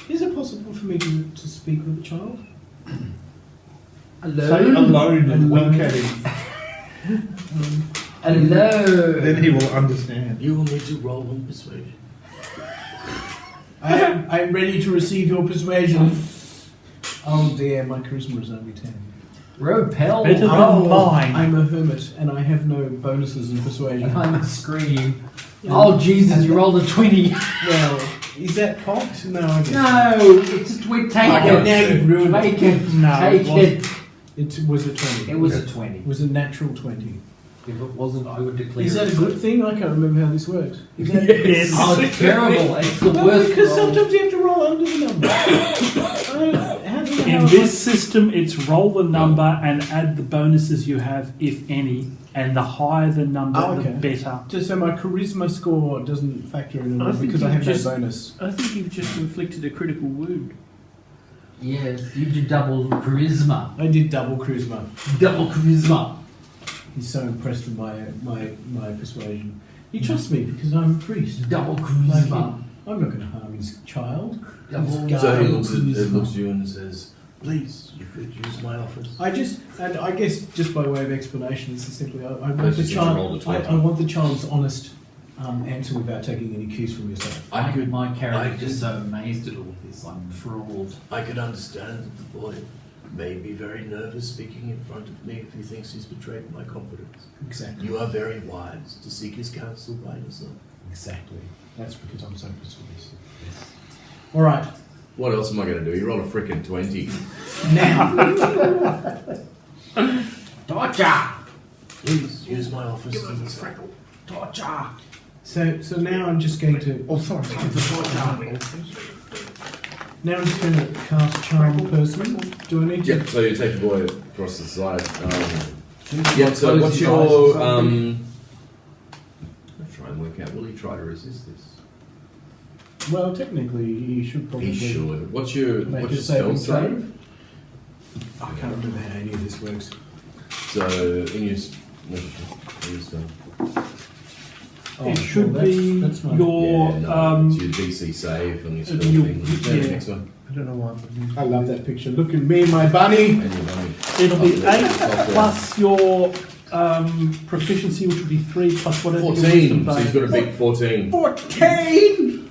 Is it possible for me to speak with the child? Hello. Say alone and wink at him. Hello. Then he will understand. You will need to roll on persuasion. I'm ready to receive your persuasion. Oh dear, my charisma is only 10. Repel. Better than mine. I'm a hermit and I have no bonuses in persuasion. And I'm a scream. Oh Jesus! You rolled a 20. Well, is that cocked? No, I guess. No, it's a 20. Take I it. don't now you've ruined it. Take it. No, Take it wasn't. it. It was a 20. It was a 20. It was a natural 20. If it wasn't, I would declare. Is that it a good thing? I can't remember how this works. Is that Yes. Oh, it's terrible. It's the Well, worst. because roll. sometimes you have to roll under the number. How do you In this system, it's roll the number and add the bonuses you have, if any, and the higher the number, Oh, okay. the better. Just so my charisma score doesn't factor in at I all think because I you have just- no bonus. I think you've just inflicted a critical wound. Yes, you did double charisma. I did double charisma. Double charisma. He's so impressed with my persuasion. He trusts me because I'm a priest. Double Like charisma. him. I'm not going to harm his child. Double. So he Double looks at charisma. you and says, "Please, you could use my office." I guess just by way of explanation, this is simply I want That's the just that you rolled a child. 20. I want the child's honest answer without taking any cues from yourself. My character could- is so amazed at all this. I'm enthralled. I could understand that the boy may be very nervous speaking in front of me if he thinks he's betrayed my confidence. Exactly. You are very wise to seek his counsel by yourself. Exactly. That's because I'm so persuasive. All right. What else am I going to do? You roll a frickin' 20. Torture! Please use my office to this Torture! So now I'm just going to. Oh, sorry. Now I'm just going to cast charm person. Do I need to? Yep, so you take the boy across the side. What Yeah, so close what's your eyes your... or something? I'll try and work out. Will he try to resist this? Well, technically, he should probably. He should. What's your Make spell a saving save? I can't remember how any of this works. So, in your... spell. Oh, It should well, be that's my. your Yeah, no, it's your DC save on your spell you- thing. yeah. Next one. I don't know why. I love that picture. Look at me, my bunny. And your money. It'll be Up 8 there, top there. plus your proficiency, which would be 3 plus whatever your 14. wisdom So he's bonus. got a big 14. 14.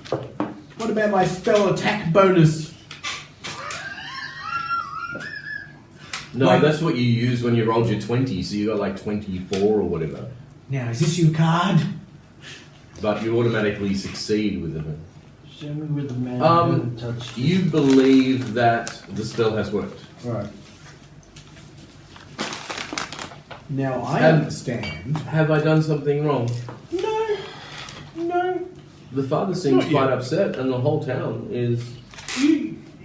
What about my spell attack bonus? No, Wait. that's what you use when you rolled your 20, so you got like 24 or whatever. Now, is this your card? But you automatically succeed with it. Show me where the man Um, touched You believe that the spell has worked. Right. Now I Um, understand. Have I done something wrong? No. The father seems Not quite yet. upset, and the whole town is.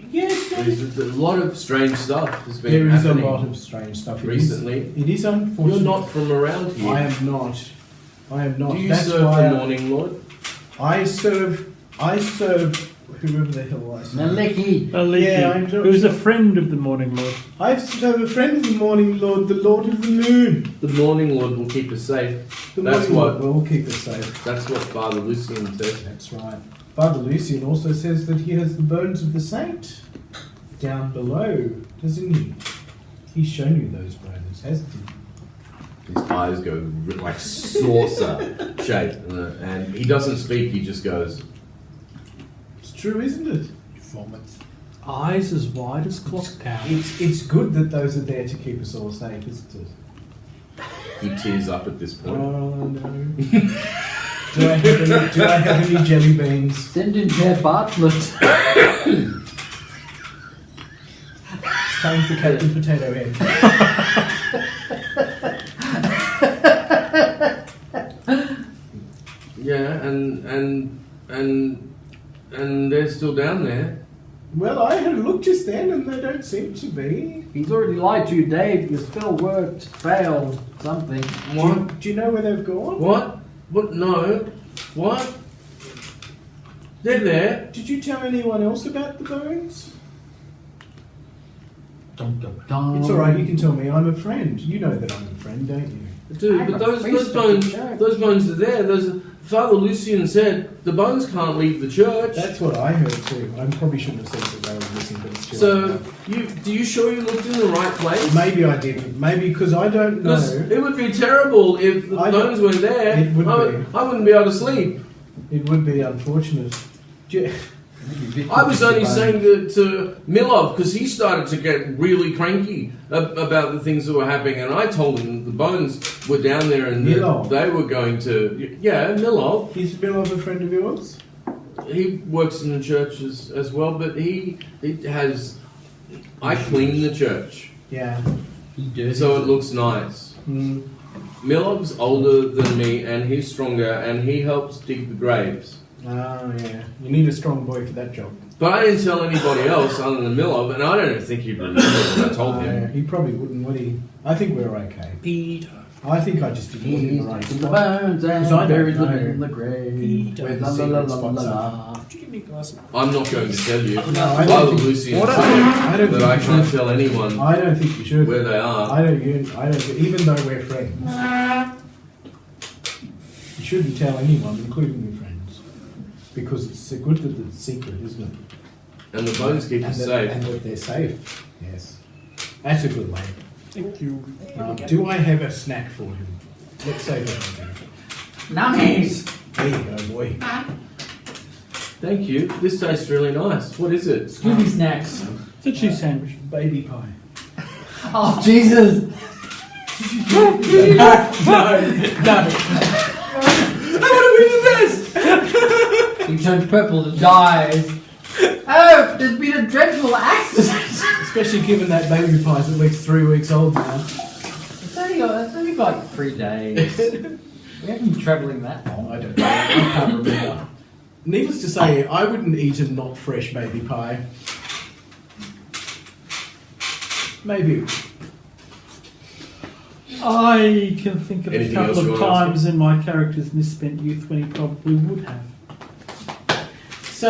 Yes, There's a lot of strange stuff has been there is a happening lot of strange stuff. recently. It is unfortunate. You're not from around here. I am not. I am not. Do you That's serve why the Morning Lord? I serve whoever the hell I serve. Maliki! Aliki, Yeah, I'm not who's a sure. friend of the Morning Lord. I serve a friend of the Morning Lord, the Lord of the Moon. The Morning Lord will keep us safe. The That's Morning what- Lord will keep us safe. That's what Father Lucian said. That's right. Father Lucian also says that he has the bones of the saint down below, doesn't he? He's shown you those bones, hasn't he? His eyes go like saucer shaped, and he doesn't speak. He just goes. It's true, isn't it? Eyes as wide as clock tower. It's good that those are there to keep us all safe, isn't it? He tears up at this point. Oh no. do I have any jelly beans? Send in Herr Bartlett. It's time for Captain Potato Head. Yeah, and they're still down there. Well, I had a look just then and they don't seem to be. He's already lied to you, Dave. Your spell worked. Failed. Something. What? Do you know where they've gone? What? What? No. What? They're there. Did you tell anyone else about the bones? Dun, dun, dun. It's alright, you can tell me. I'm a friend. You know that I'm a friend, don't you? Dude, I'm but a those priest of the bones, church. those bones are there. Father Lucian said the bones can't leave the church. That's what I heard too. I probably shouldn't have said that they were missing, but it's So, you sure you looked in the right place? maybe I didn't. Maybe because I don't Because know. it would be terrible if the I bones were there. It would I wouldn't be able to sleep. It would be unfortunate. Do you- I was only saying to Milov because he started to get really cranky about the things that were happening, and I told him the bones were down there and that Milov? they were going to. Yeah, Milov. Is Bill a friend of yours? He works in the church as well, but he has. I clean the church, Yeah. so it looks nice. Mm. Milov's older than me, and he's stronger, and he helps dig the graves. Oh, yeah. You need a strong boy for that job. But I didn't tell anybody else other than Milov, and I don't think he'd remember what I told him. He probably wouldn't, would he? I think we're okay. Peter. I think I just didn't put him in the right He's the spot. bones and 'Cause I don't buried them know in the grave. where the La, la, secret la, la, spots la, are. la. I'm not going to tell you. No, I Father don't think, Lucian What? said I don't that I think you can't should. tell anyone I don't think you should. where they are. I don't. Even though we're friends, you shouldn't tell anyone, including your friends, because it's good that it's secret, isn't it? And the bones keep us safe. And that they're safe. Yes, that's a good way. Thank you. Do I have a snack for him? Let's say that I do. Nummies! There you go, boy. Thank you. This tastes really nice. What is it? Scooby snacks. It's a cheese sandwich. Baby pie. Oh, Jesus! No. He turns purple and dies. Oh, there's been a dreadful accident. Especially given that baby pie's at least 3 weeks old now. It's only like 3 days. We haven't been travelling that long. I don't know. I can't remember. Needless to say, I wouldn't eat a not fresh baby pie. Maybe. I can think of Anything a couple else you of wanna ask times in my character's misspent youth when he probably would have. So,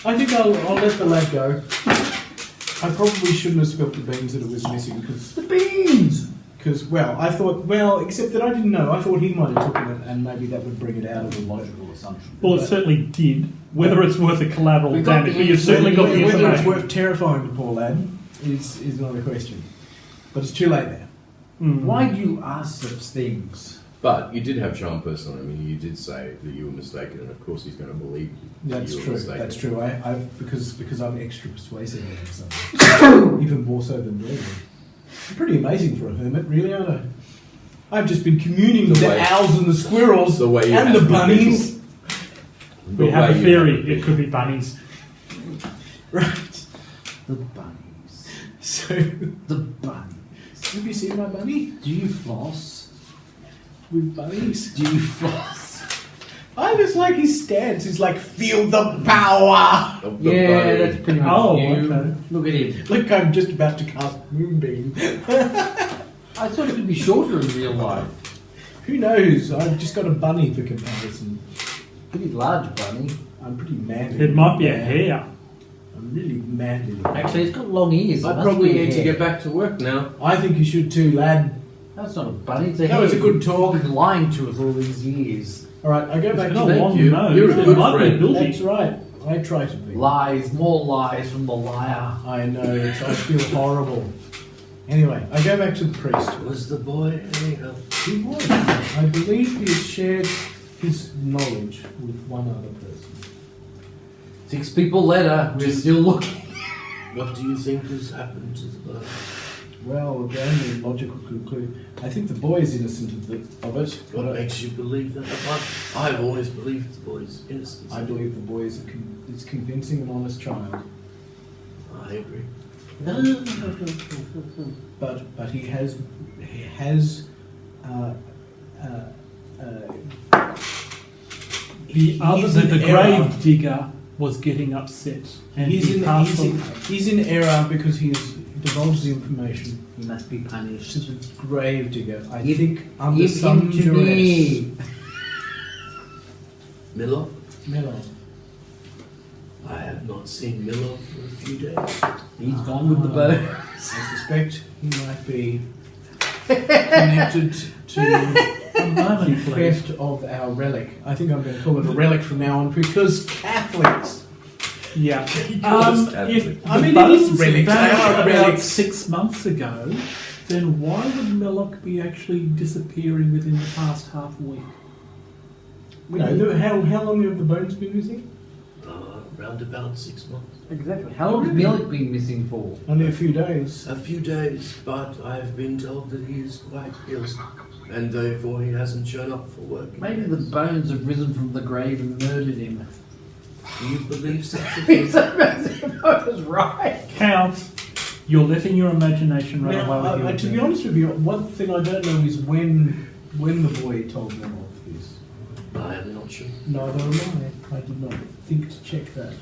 I think I'll let the lad go. I probably shouldn't have spilt the beans that it was missing because... The beans! Because, well, I thought... Well, except that I didn't know. I thought he might have taken it and maybe that would bring it out of the Logical assumption. Well, it certainly did. Whether it's worth a collateral We got damage, the but you've certainly got the Whether it's information. worth terrifying the poor lad is another question. But it's too late now. Mm. Why do you ask such things? But you did have charm personally. I mean, you did say that you were mistaken, and of course he's going to believe you. That's you were true. mistaken. That's true. I because I'm extra persuasive or something. Even more so than Lee. Pretty amazing for a hermit, really, aren't I? I've just been communing with the owls and the squirrels The way you and have the bunnies. The We have way a you theory. have It could be bunnies. Right. The bunnies. So, The bunnies. have you seen my bunny? Do you floss? With bunnies? Do you floss? I just like his stance. He's like, feel the power. Of the Yeah, bunny. that's pretty much Oh, you. okay. Look at him. Look, I'm just about to cast Moonbeam. I thought it could be shorter in real life. Who knows? I've just got a bunny for comparison. Pretty large bunny. I'm pretty manly. It might be a hare. I'm really manly. Actually, it's got long ears. I It must probably be a need to hare. get back to work now. I think you should too, lad. That's not a bunny. It's a That hare. was a good talk. You've been lying to us all these years. All right, I go back It's to not a thank long you. nose. You're a It good might be a friend. bilby. That's right. I try to be. Lies, more lies from the liar. I know. I feel horrible. Anyway, I go back to the priest. Was the boy any help? He was. I believe he had shared his knowledge with one other person. 6 people later, we're still looking. What do you think has happened to the boy? Well, the only logical conclusion. I think the boy is innocent of it. What But makes you believe that? I've always believed the boy's innocence. I believe the boy is is convincing and honest child. I agree. But he has The grave digger was getting upset, and he passed on. He's in error because he has divulged the information He must be to punished. the grave digger. I Give- think under Give some him to duress. me. Miller? Mellow. I have not seen Miller for a few days. He's gone with the boat. I suspect he might be connected to the theft of our relic. I think I'm going to call it a relic from now on because Catholics. Yeah. Catholic. If I the mean, it buttons is relics, they vanished are about relics. 6 months ago, then why would Melloc be actually disappearing within the past half week? No, how long have the bones been missing? Round about 6 months. Exactly. How long has Milk been missing for? Only a few days. A few days, but I've been told that he is quite ill, and therefore he hasn't shown up for work. Maybe the bones have risen from the grave and murdered him. Do you believe such a thing? It's amazing. I was right. Count, you're letting your imagination run Now, away with you. to be honest with you, one thing I don't know is when the boy told them of this. I am not sure. Neither am I. I did not think to check that.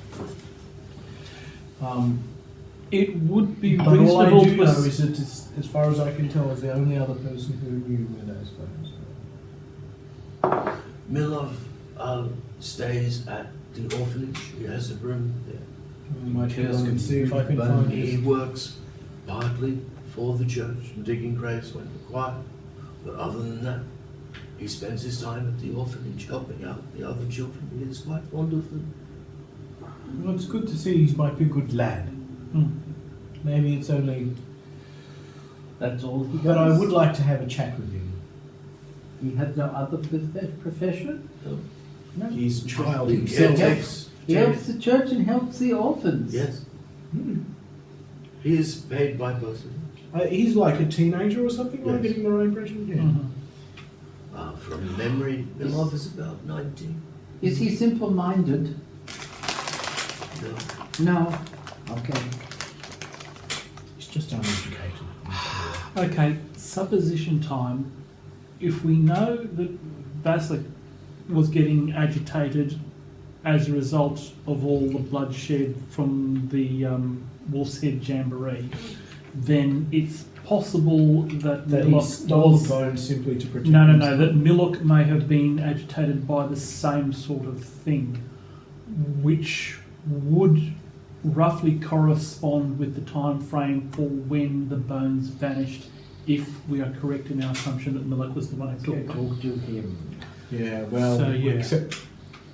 It would be But all I reasonable do to know ass- is that, as far as I can tell, is the only other person who knew where those bones were. Milov stays at the orphanage. He has a room there. I might go and see if I can find He it. works partly for the church, digging graves when required. But other than that, he spends his time at the orphanage helping out the other children. He is quite fond of them. Well, it's good to see he might be a good lad. Maybe it's only... That's all he does. But I would like to have a chat with him. He has no other profession? No. He's a child He himself. takes. He helps the church and helps the orphans. Yes, Hmm. he is paid by both of them. He's like a teenager or something, am I Yes. getting the right impression? Yeah. Mhm. From memory, Milov is about 19. Is he simple-minded? No. No. Okay. He's just uneducated. Okay, supposition time. If we know that Vasily was getting agitated as a result of all the bloodshed from the Wolf's Head Jamboree, then it's possible that That he Milok stole was... the bones simply to protect No, himself. that Milok may have been agitated by the same sort of thing, which would roughly correspond with the time frame for when the bones vanished, if we are correct in our assumption that Milok was the one who took them. Talk to him. Yeah, well, So, yeah.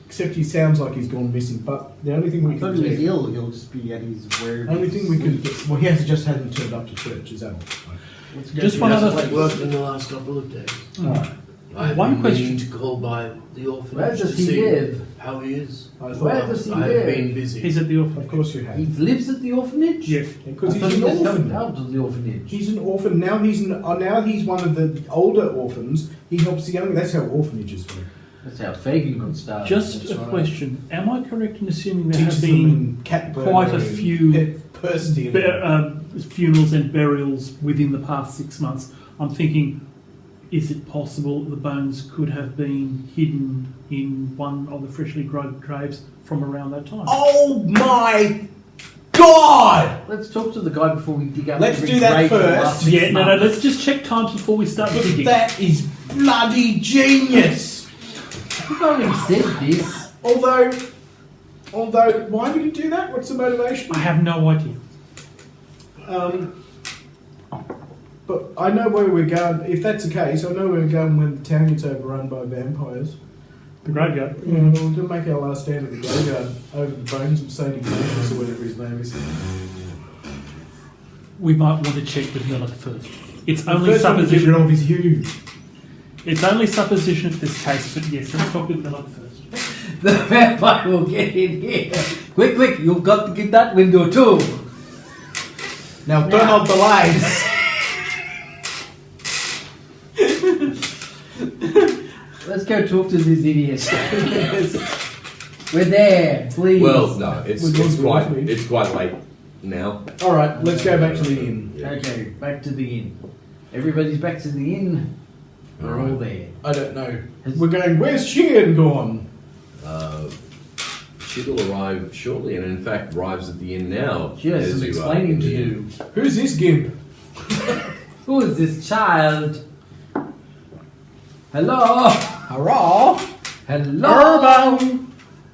except he sounds like he's gone missing. But the only thing we I thought can he was do, ill. He'll just be at his where. only thing we can do, well, he has just hadn't turned up to church. Is that all? Just one other Hasn't thing. worked in the last couple of days. Alright. I've One been question. meaning to call by the orphanage Where to does he see live? how he is. I Where thought, does he I've live? been busy. He's at the of orphanage. course you have. He lives at the orphanage? Yes. Because I thought he's he an just orphan. dumped out of the orphanage. He's an orphan. Now he's one of the older orphans. He helps the younger. That's how orphanages work. That's how Fagin got started. Just That's a right. question. Am I correct in assuming there Teaches have them been in cat quite a burglary, few Percy funerals and burials within the past 6 months? I'm thinking, is it possible the bones could have been hidden in one of the freshly dug graves from around that time? Oh my God! Let's talk to the guy before we dig up. Let's every do that grave for the first. last 6 Yeah, no, months. let's just check times before we start But digging. that is bloody genius. You've already said this. Although, why would you do that? What's the motivation? I have no idea. But I know where we're going. If that's the case, I know where we're going when the town gets overrun by vampires. The graveyard. Yeah, we'll do make our last stand at the graveyard over the bones of Saint Ignatius or whatever his name is. We might want to check with Millet first. It's The only first one to get rid supposition. of is you. It's only supposition at this case, but yes, let's talk with Millet first. The vampire will get in here. Quick, you've got to get that window too. Now turn off the lights. Let's go talk to this idiot. We're there, please. Well, no, it's We're going to the quite orphanage. it's quite late now. All right, let's go back to the inn. Okay, back to the inn. Everybody's back to the inn. We're all there. I don't know. We're going. Where's Sheehan gone? She'll arrive shortly, and in fact arrives at the inn now. She has as some you are explaining in to the inn. do. Who's this gimp? Who is this child? Hello? Hurrah! Hello?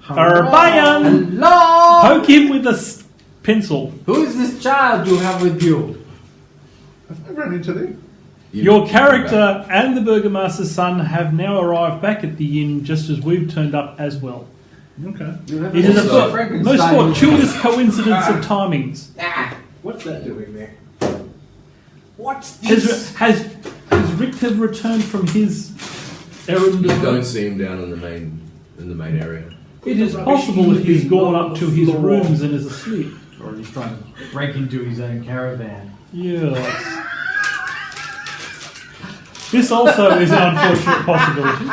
Urbayan! Hello? Poke him with a pencil. Who is this child you have with you? I ran into them. Your character and the Burgomaster's son have now arrived back at the inn just as we've turned up as well. Okay. You have It is also a Frankenstein most with fortuitous coincidence of timings. Ah, What's that doing there? What's this? Has Richter returned from his errand? You don't see him down in the main area. It is possible that he's gone up to his rooms and is asleep. or he's trying to break into his own caravan. Yes. This also is an unfortunate possibility.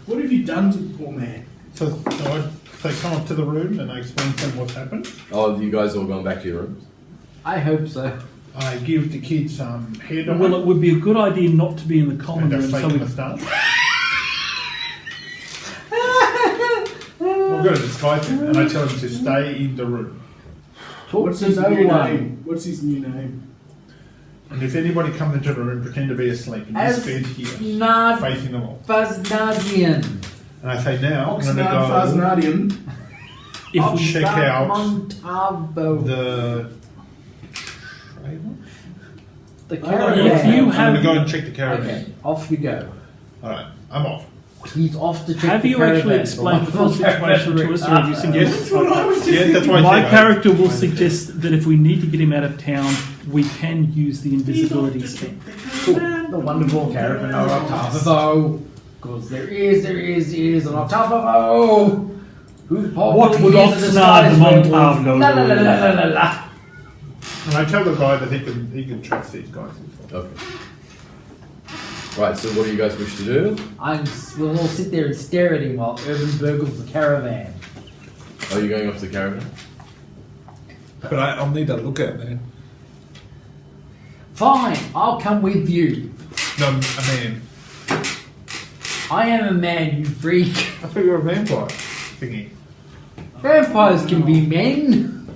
What have you done to the poor man? So they come up to the room and I explain to them what's happened. Oh, have you guys all gone back to your rooms? I hope so. I give the kids some hair dye Well, it would be a good idea not to be in the common and a room. fake So we, moustache. We've got to disguise him and I tell him to stay in the room. Talk What's to his no new one. name? What's his new name? And if anybody comes into the room, pretend to be asleep in As this bed here, not facing the wall. Faznazian. And I say, now I'm going Oxnard to Faznadian. go if we check out Montalvo. the... The if caravan. you I'm have- going to go and check the caravan. Okay, off you go. Alright, I'm off. He's off to check have the you caravan. actually explained the full situation to us, or have you simply? Yes, that's why I My said, character will suggest that if we need to get him out of town, we can use the invisibility scheme. The wonderful caravan of Octavo. Because there is an Octavo. Who's What would Oxnard Montalvo La la la la la la la. And I tell the guy that he can trust these guys as well. Okay. Right, so what do you guys wish to do? We'll all sit there and stare at him while Urban burgles the caravan. Are you going off the caravan? But I'll need to look at that. Fine, I'll come with you. No, a man. I am a man, you freak. I thought you were a vampire thingy. Vampires can be men.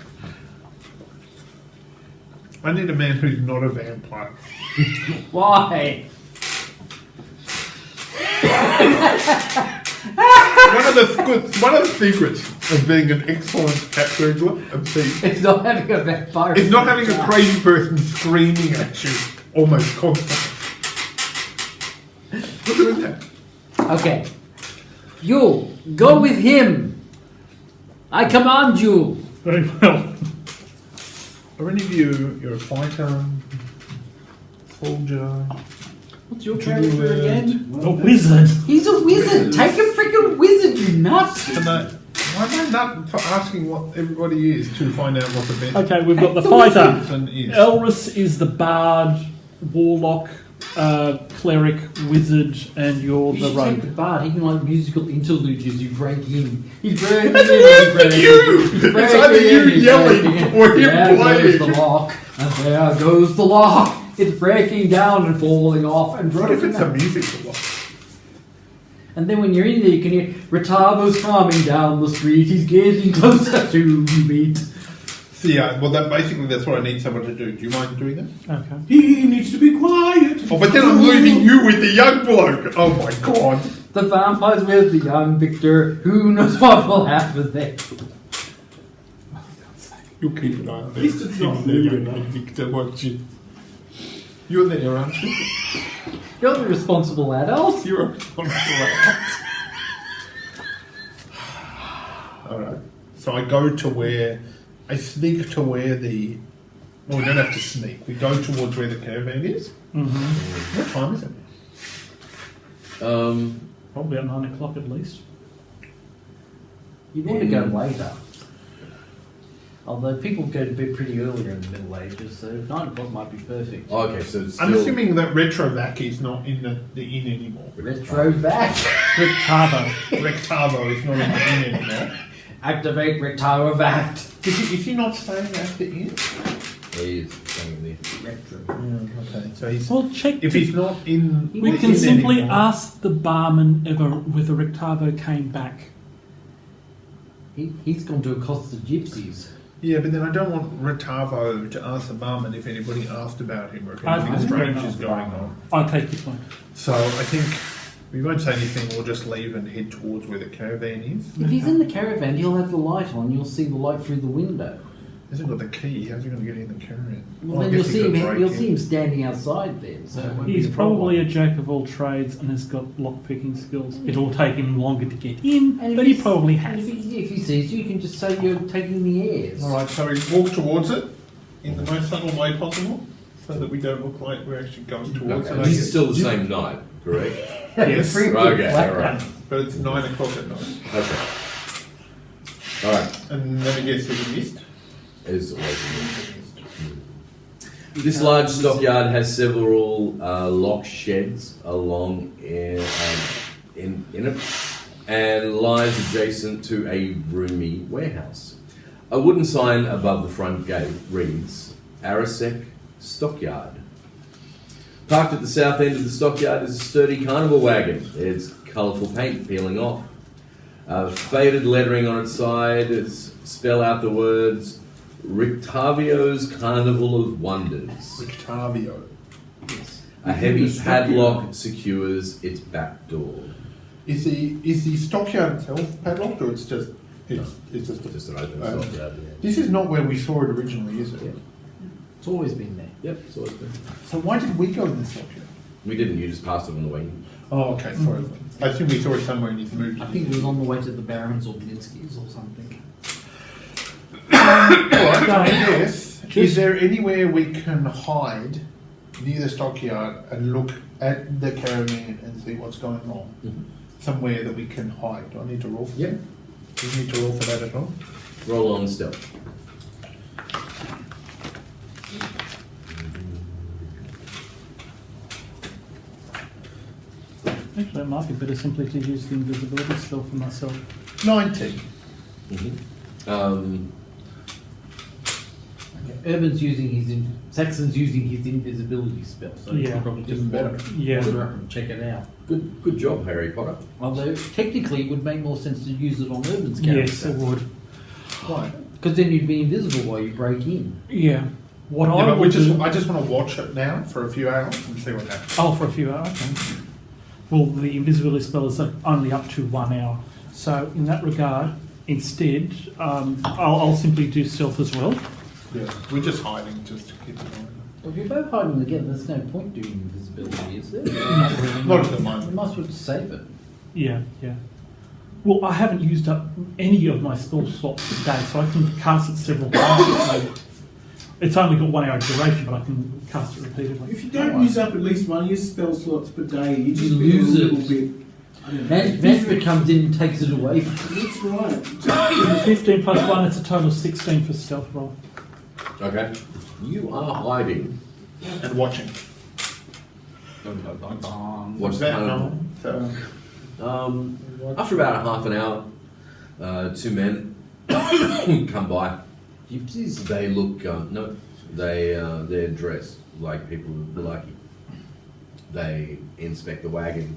I need a man who's not a vampire. Why? One of the secrets of being an excellent cat burglar It's not having a vampire. is not having a crazy person screaming at you almost constantly. Look at that. Okay. You, go with him. I command you. Very well. Are any of you, you're a fighter, soldier? What's your Can you, character again? A wizard. He's a wizard. Take a freaking wizard, you nuts. Why am I not for asking what everybody is to find out what the best Okay, we've got the fighter. person is? Elris is the bard, warlock, cleric, wizard, and you're You the should take the rogue. bard. He can like musical interludes as you break in. He's breaking That's in. with you! It's either you yelling or him There goes the playing. lock, and there goes the lock. It's breaking down and falling off and What if broken it's a up. musical one? And then when you're in there, you can hear Rotavo's coming down the street. He's getting closer to me. So yeah, well that's what I need someone to do. Do you mind doing that? Okay. He needs to be quiet. Oh, but then I'm leaving you with the young bloke. Oh my god. The vampires with the young Victor. Who knows what will happen there? You'll keep an eye on that. least it's not Keep the moving. young Victor, won't you? You're there, aren't you? You're the responsible adult. You're a Alright. So I go to where I sneak to where the well, we don't have to sneak. We go towards where the caravan is. Mm-hmm. What time is it? Probably at 9 o'clock at least. You want to go later. Although people go to bed pretty earlier in the Middle Ages, so 9 o'clock might be perfect. Okay, so it's I'm still... assuming that Retrovac is not in the inn anymore. Retrovac. Rictavo. Rectavo is not in the inn anymore. Activate Retrovac. Is he not staying at the inn? He's staying there. Retro. Yeah, okay. So he's Well, check. if he's not in we the can inn simply anymore, ask the barman if with a Rictavo came back. He's gone to accost the gypsies. Yeah, but then I don't want Retavo to ask the barman if anybody asked about him or if I anything think strange fair is enough. going on. I'll take your point. So I think we won't say anything. We'll just leave and head towards where the caravan is. If he's in the caravan, he'll have the light on. You'll see the light through the window. He hasn't got the key. How's he going to get in the caravan? Well, I then you'll guess he see could him. break You'll in. see him standing outside then. So it won't He's be a probably a problem. jack of all trades and has got lock picking skills. It'll take him longer to get in, And if but he he's- probably and has. if he sees you, you can just say you're taking the airs. All right, so we walk towards it in the most subtle way possible, so that we don't look like we're actually going towards Okay. it. This is still the same night, correct? Yes. Freaking Okay, flat. alright. But it's 9 o'clock at night, Okay. Alright. and let me guess who we missed. Is always This large stockyard has several lock sheds along in it and lies adjacent to a roomy warehouse. A wooden sign above the front gate reads, Arasek Stockyard. Parked at the south end of the stockyard is a sturdy carnival wagon. Its colourful paint peeling off. Faded lettering on its side spell out the words, Rictavio's Carnival of Wonders. Octavio. A heavy padlock secures its back door. Is the stockyard itself padlocked, or it's just it's just Just an open Um, stockyard. This is not where we saw it originally, is it? Yeah. It's always been there. Yep, so it's been. So why did we go in the stockyard? We didn't, you just passed it on the way in. Oh, okay, sorry. I think we saw it somewhere and he's moved. I think it was on the way to the Barons or Minsky's or something. Alright, yes. Is there anywhere we can hide near the stockyard and look at the caravan and see what's going on? Mhm. Somewhere that we can hide. Do I need to roll for Yep. that? Do you need to roll for that at all? Roll on stealth. Actually, it might be better simply to use the invisibility spell for myself. 19. Mm-hmm. Urban's using Saxon's using his invisibility spell, so you Yeah. can probably just Even better. wander up and check it out. Good job, Harry Potter. Although technically it would make more sense to use it on Urban's Yes, character. it would. Why? Because then you'd be invisible while you break in. Yeah. What Yeah, I but would do, I just want to watch it now for a few hours and see what happens. oh, for a few hours. Okay. Well, the invisibility spell is only up to 1 hour. So in that regard, instead, I'll simply do stealth as well. Yeah, we're just hiding just to keep it going. Well, if you're both hiding together, there's no point doing invisibility, is there? Not really. Not at the You moment. might as well just save it. Yeah, yeah. Well, I haven't used up any of my spell slots today, so I can cast it several times. So it's only got 1 hour duration, but I can cast it repeatedly. If you don't use up at least one of your spell slots per day, you just You feel lose a little it. bit. I don't know. Manfred comes in and takes it away. That's right. 15 plus 1, it's a total of 16 for stealth roll. Okay. You are hiding. And watching. What's that? kind No. of, after about a half an hour, two men come by. Gypsies. They look no, they're dressed like people would be lucky. They inspect the wagon.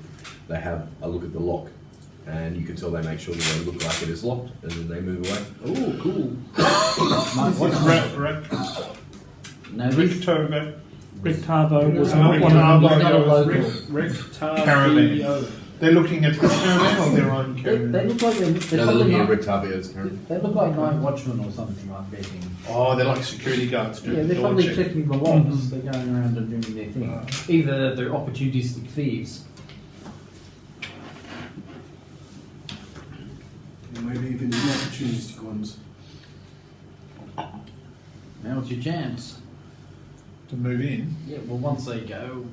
They have a look at the lock, and you can tell they make sure that they look like it is locked, and then they move away. Oh, cool. No, Rick these Turbo. Rick Tarbo was Oh, not Rick one of Tarbo. them. not a local. Rick Caravan. They're looking at the caravan or their own They caravan? look like they're No, they're probably looking at not, Rick Tavio's current. they look like night watchmen or something like betting. Oh, they're like security guards doing Yeah, the they're door probably check. checking the locks. Mhm. They're going around and doing their thing. Either they're opportunistic thieves. Or maybe even the opportunistic ones. Now's your chance. To move in. Yeah, well, once they go,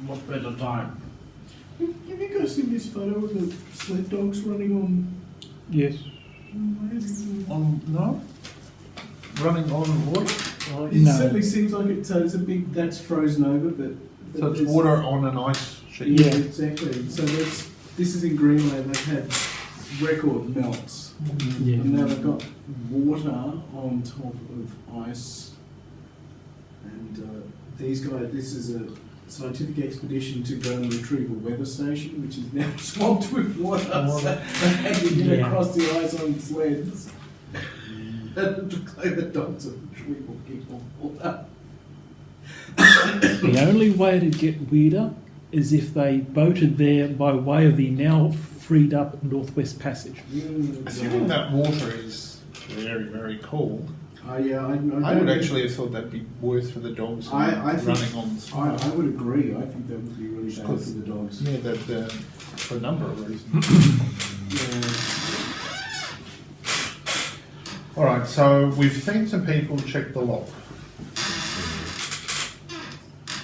what better time? Have you guys seen this photo of the sled dogs running on? Yes. No? Running on water? It No. certainly seems like it. So it's a big. That's frozen over, but. So it's water on an ice sheet. Yeah, exactly. So this is in Greenland. They've had record melts, Yeah. and now they've got water on top of ice. And these guys, this is a scientific expedition to go and retrieve a weather station, which is now swamped with water. So they had to get Yeah. across the ice on sleds to claim the dogs and retrieve people. The only way to get weirder is if they boated there by way of the now freed up Northwest Passage. Assuming that water is very, very cold, Yeah, I I would actually have thought that'd be worse for the dogs I than think- running on the snow. I would agree. I think that would be really bad for the dogs. Yeah, that for a number of reasons. Yeah. All right, so we've seen some people check the lock.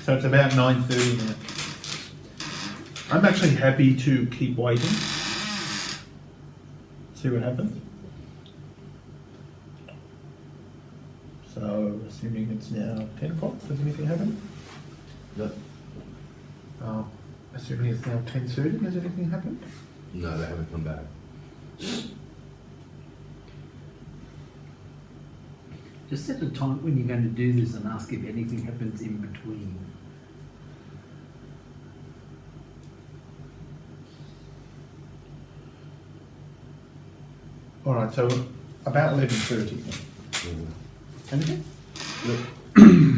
So it's about 9:30 now. I'm actually happy to keep waiting. See what happens. So, assuming it's now 10 o'clock, does anything happen? No, Assuming it's now 10:30, has anything happened? no, they haven't come back. Just set a time when you're going to do this and ask if anything happens in between. All right, so about 11:30. Mm. Anything? Look,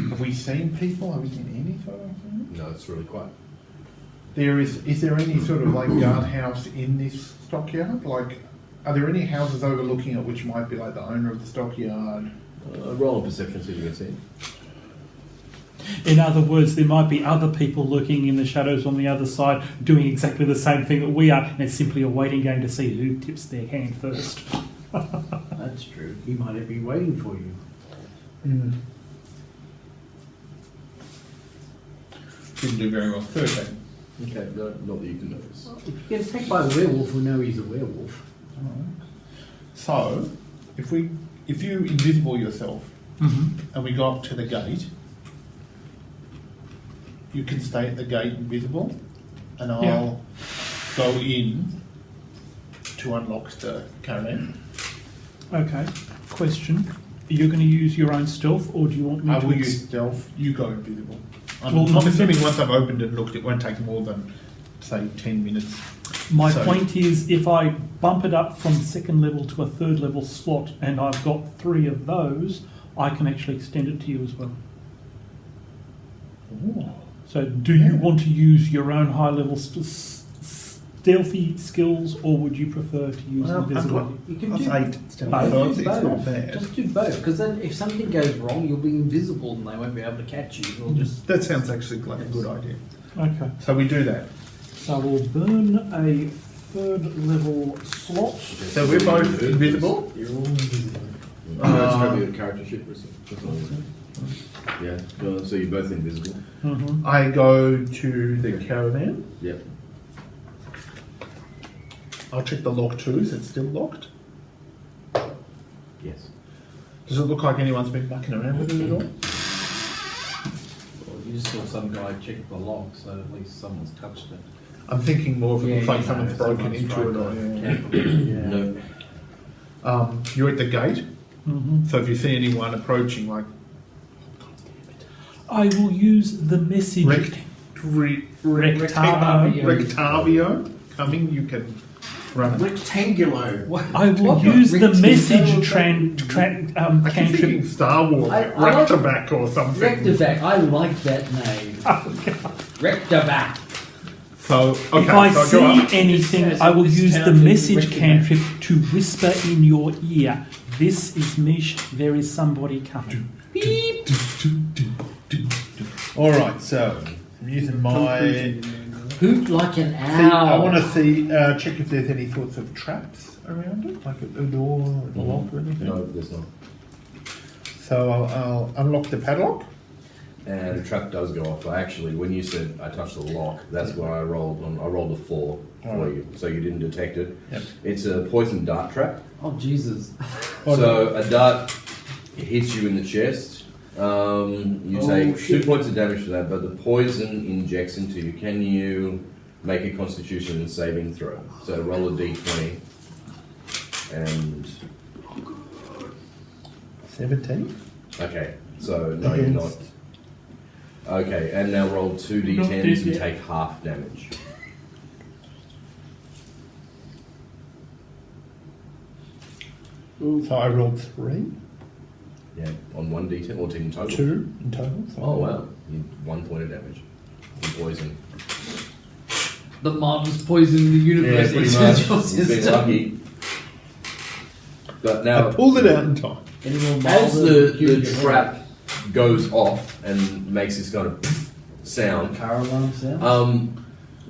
Have we seen people? Have we seen any sort of thing? no, it's really quiet. Is there any sort of like guardhouse in this stockyard? Like, are there any houses overlooking it which might be like the owner of the stockyard? Roll a perception, see if you can see it. In other words, there might be other people lurking in the shadows on the other side doing exactly the same thing that we are, and it's simply a waiting game to see who tips their hand first. That's true. He might be waiting for you. Didn't do very well. 13. Okay, no, not that you can notice. If you get attacked by a werewolf, we know he's a werewolf. So, if you invisible yourself Mm-hmm. and we got to the gate, you can stay at the gate invisible, and I'll Yeah. go in to unlock the caravan. Okay. Question. You're going to use your own stealth, or do you want me I to? will use stealth. You go invisible. I'm Well, assuming once I've opened and looked, it won't take more than, say, 10 minutes. My So- point is, if I bump it up from second level to a third level slot, and I've got 3 of those, I can actually extend it to you as well. Ooh. So, do you want to use your own high level stealthy skills, or would you prefer to use Well, invisibility? You can That's do 8 stealth. both. So do it's not both. bad. Just do both, because then if something goes wrong, you'll be invisible and they won't be able to catch you. You'll just That sounds actually like a good idea. Okay. So we do that. So we'll burn a third level slot. So we're both invisible. You're all invisible. Let's grab your character sheet for a second. Yeah, so you're both invisible. Mm-hmm. I go to the caravan. Yep. I'll check the lock too. Is it still locked? Yes. Does it look like anyone's been mucking around with it at all? Well, you just saw some guy check the lock, so at least someone's touched it. I'm thinking more if it Yeah, looks like you know, someone's broken someone's into it. Or, broken yeah. No. You're at the gate, Mm-hmm. so if you see anyone approaching, like I will use the message. Rectavio coming, you can run it. Rectangular. I will What? use the Rectangle message I keep cantrip. thinking Star Wars, I like- Rectavac or something. Rectivac. I like that name. Rectivac. So, okay, If I so see go up. anything, I will This use the counted message rectivac. cantrip to whisper in your ear. This is Mish. There is somebody coming. All right, so I'm using my. Hoot like an See, I owl. want to see, check if there's any sorts of traps around it, like a door, or a lock, or anything. No, there's not. So I'll unlock the padlock. And the trap does go off. Actually, when you said I touched the lock, that's what I rolled on. I rolled a 4 for Alright. you, so you didn't detect it. Yep. It's a poison dart trap. Oh Jesus! So a dart hits you in the chest. You take 2 points of damage for that, but the poison injects into you. Can you make a Constitution saving throw? So roll a d20 and 17. okay. So no, you're not. Okay, and now roll 2 d10s and take half damage. So I rolled 3, Yeah, on 1 d10 or in total. 2 in total. So Oh wow, you 1 point of damage from poison. The mob's poisoning the universe. pretty It's much. your You've been system. lucky. But I now, pulled it out in time. Any more as mobs the that you get trap goes off and makes this kind of sound, car alarm sound?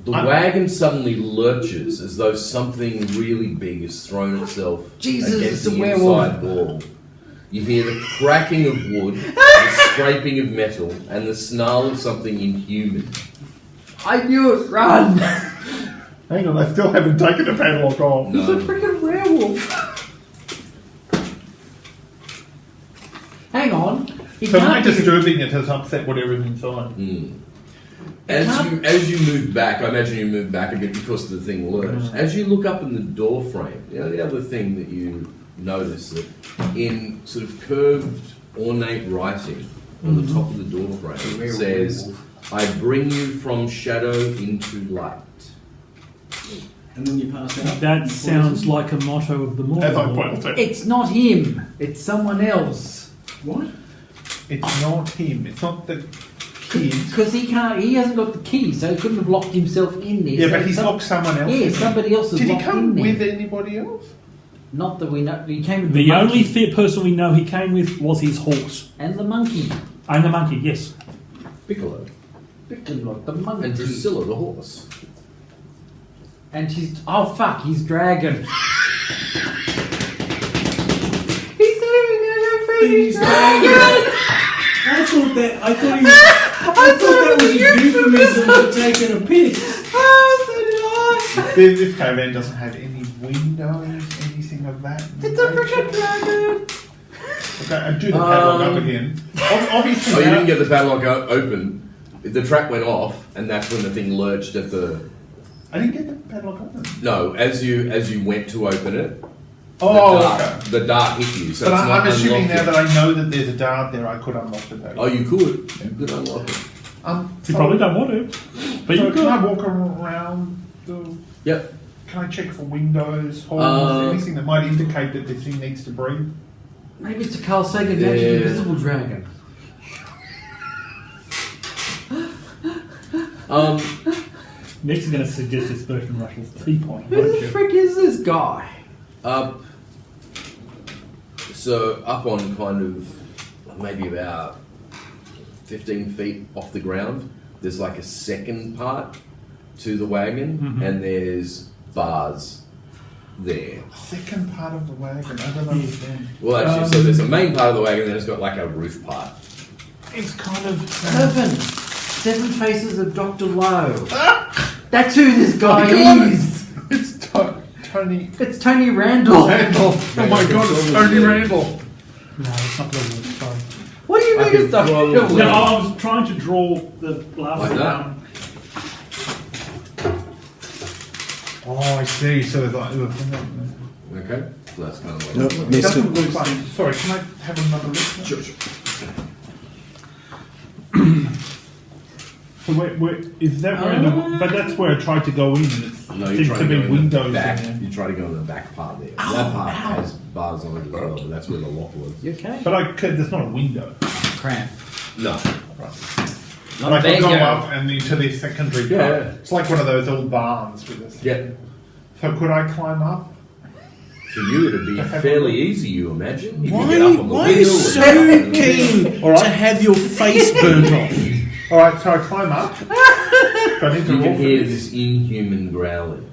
the wagon suddenly lurches as though something really big has thrown itself Jesus, against it's a the werewolf. inside wall. You hear the cracking of wood, the scraping of metal, and the snarl of something inhuman. I knew it. Run! Hang on, I still haven't taken the padlock off. He's a No. freaking werewolf. Hang on. He So my can't be- disturbing it has upset whatever's inside. As you move back, I imagine you move back a bit because the thing lurched. As you look up in the door frame, the other thing that you notice that in sort of curved, ornate writing on the top of the door frame it says, "I bring you from shadow into light." And then you pass out. That sounds like a motto of the As I Mormon. pointed out. It's not him. It's someone else. What? It's not him. It's not the kid. Because he can't. He hasn't got the key, so he couldn't have locked himself in there. Yeah, So but he's some- locked someone else. Yeah, in. somebody else is Did he locked come in there. with anybody else? Not that we know. He came with The only monkey person we know he came with was his horse. and the monkey. And the monkey, yes. Piccolo. Piccolo, the monkey. And Drusilla, the horse. And he's his dragon. He's dragon. I thought that was a euphemism for taking a piss. This caravan doesn't have any windows, anything of that. It's a freaking dragon. Okay, I do the padlock up again. Obviously, Oh, you now- didn't get the padlock open. The trap went off, and that's when the thing lurched at the. I didn't get the padlock open. No, as you went to open it, Oh, the dart hit you. So But it's not I'm assuming unlocked now yet. that I know that there's a dart there, I could unlock the dart. Oh, you could. You could unlock it. You probably don't want to, but So you can I could. walk around the... Yep. Can I check for windows, holes, anything that might indicate that this thing needs to breathe? Maybe it's a Carl Sagan magic Yeah. invisible dragon. Next, you're going to suggest it's Bertrand Russell's teapot, Who won't the you? frick is this guy? So up on kind of maybe about 15 feet off the ground, there's like a second part to the wagon, and there's bars there. Second part of the wagon, I don't understand. Well, actually, so there's a main part of the wagon, then it's got like a roof part. It's kind of... Seven faces of Dr. Lowe. That's who this guy is. It's Tony It's Tony Randall. Randall. Oh my god, it's Tony Randall. No, it's not going to work, sorry. What do you I mean could it's Dr. probably- Lowe? No, I was trying to draw the last Like that? one. Oh, I see. So there's like... Okay? So that's kind of like... Nope, It missed doesn't it. look like... Sorry, can I have another look? Sure. So where is that where the... But that's where I tried to go in. And it No, you seems try to to be go in windows the back. in there. You try to go in the back part there. That part has bars on it as well, but that's where the lock was. You okay? But I could... There's not a window. Cramp. No. But Not I could go bingo. up and into the secondary part. Yeah. It's like one of those old barns with this. Yeah. So could I climb up? For you, it'd be fairly easy, you imagine. You could Why, get up on the why are you wheel so and- keen All right. to have your face burnt off? All right, so I climb up. Do I need to You roll can for hear this? this inhuman growling.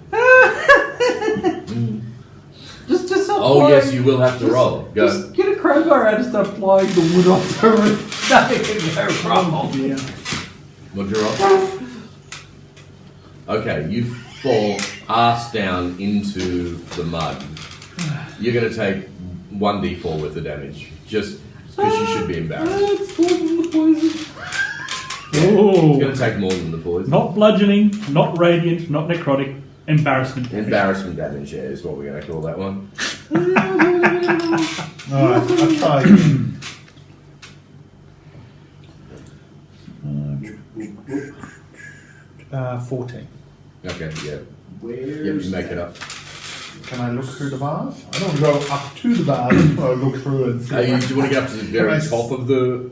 Just Oh apply- yes, you will have to roll. Go. Just get a crowbar out and start applying the wood off the roof. Nothing can go wrong. Yeah. What'd you roll? Okay, you fall ass down into the mud. You're going to take 1d4 worth of damage. Just because you should be embarrassed. It's more than the poison. It's Oh. going to take more than the poison. Not bludgeoning, not radiant, not necrotic, embarrassment. Embarrassment damage, yeah, is what we're going to call that one. All right, I'll try again. 14. Okay, yeah. Where Yep, you make it up. Can I look through the bars? I don't go up to the bars. I look through and see. Do you want to get up to the very Can I top of the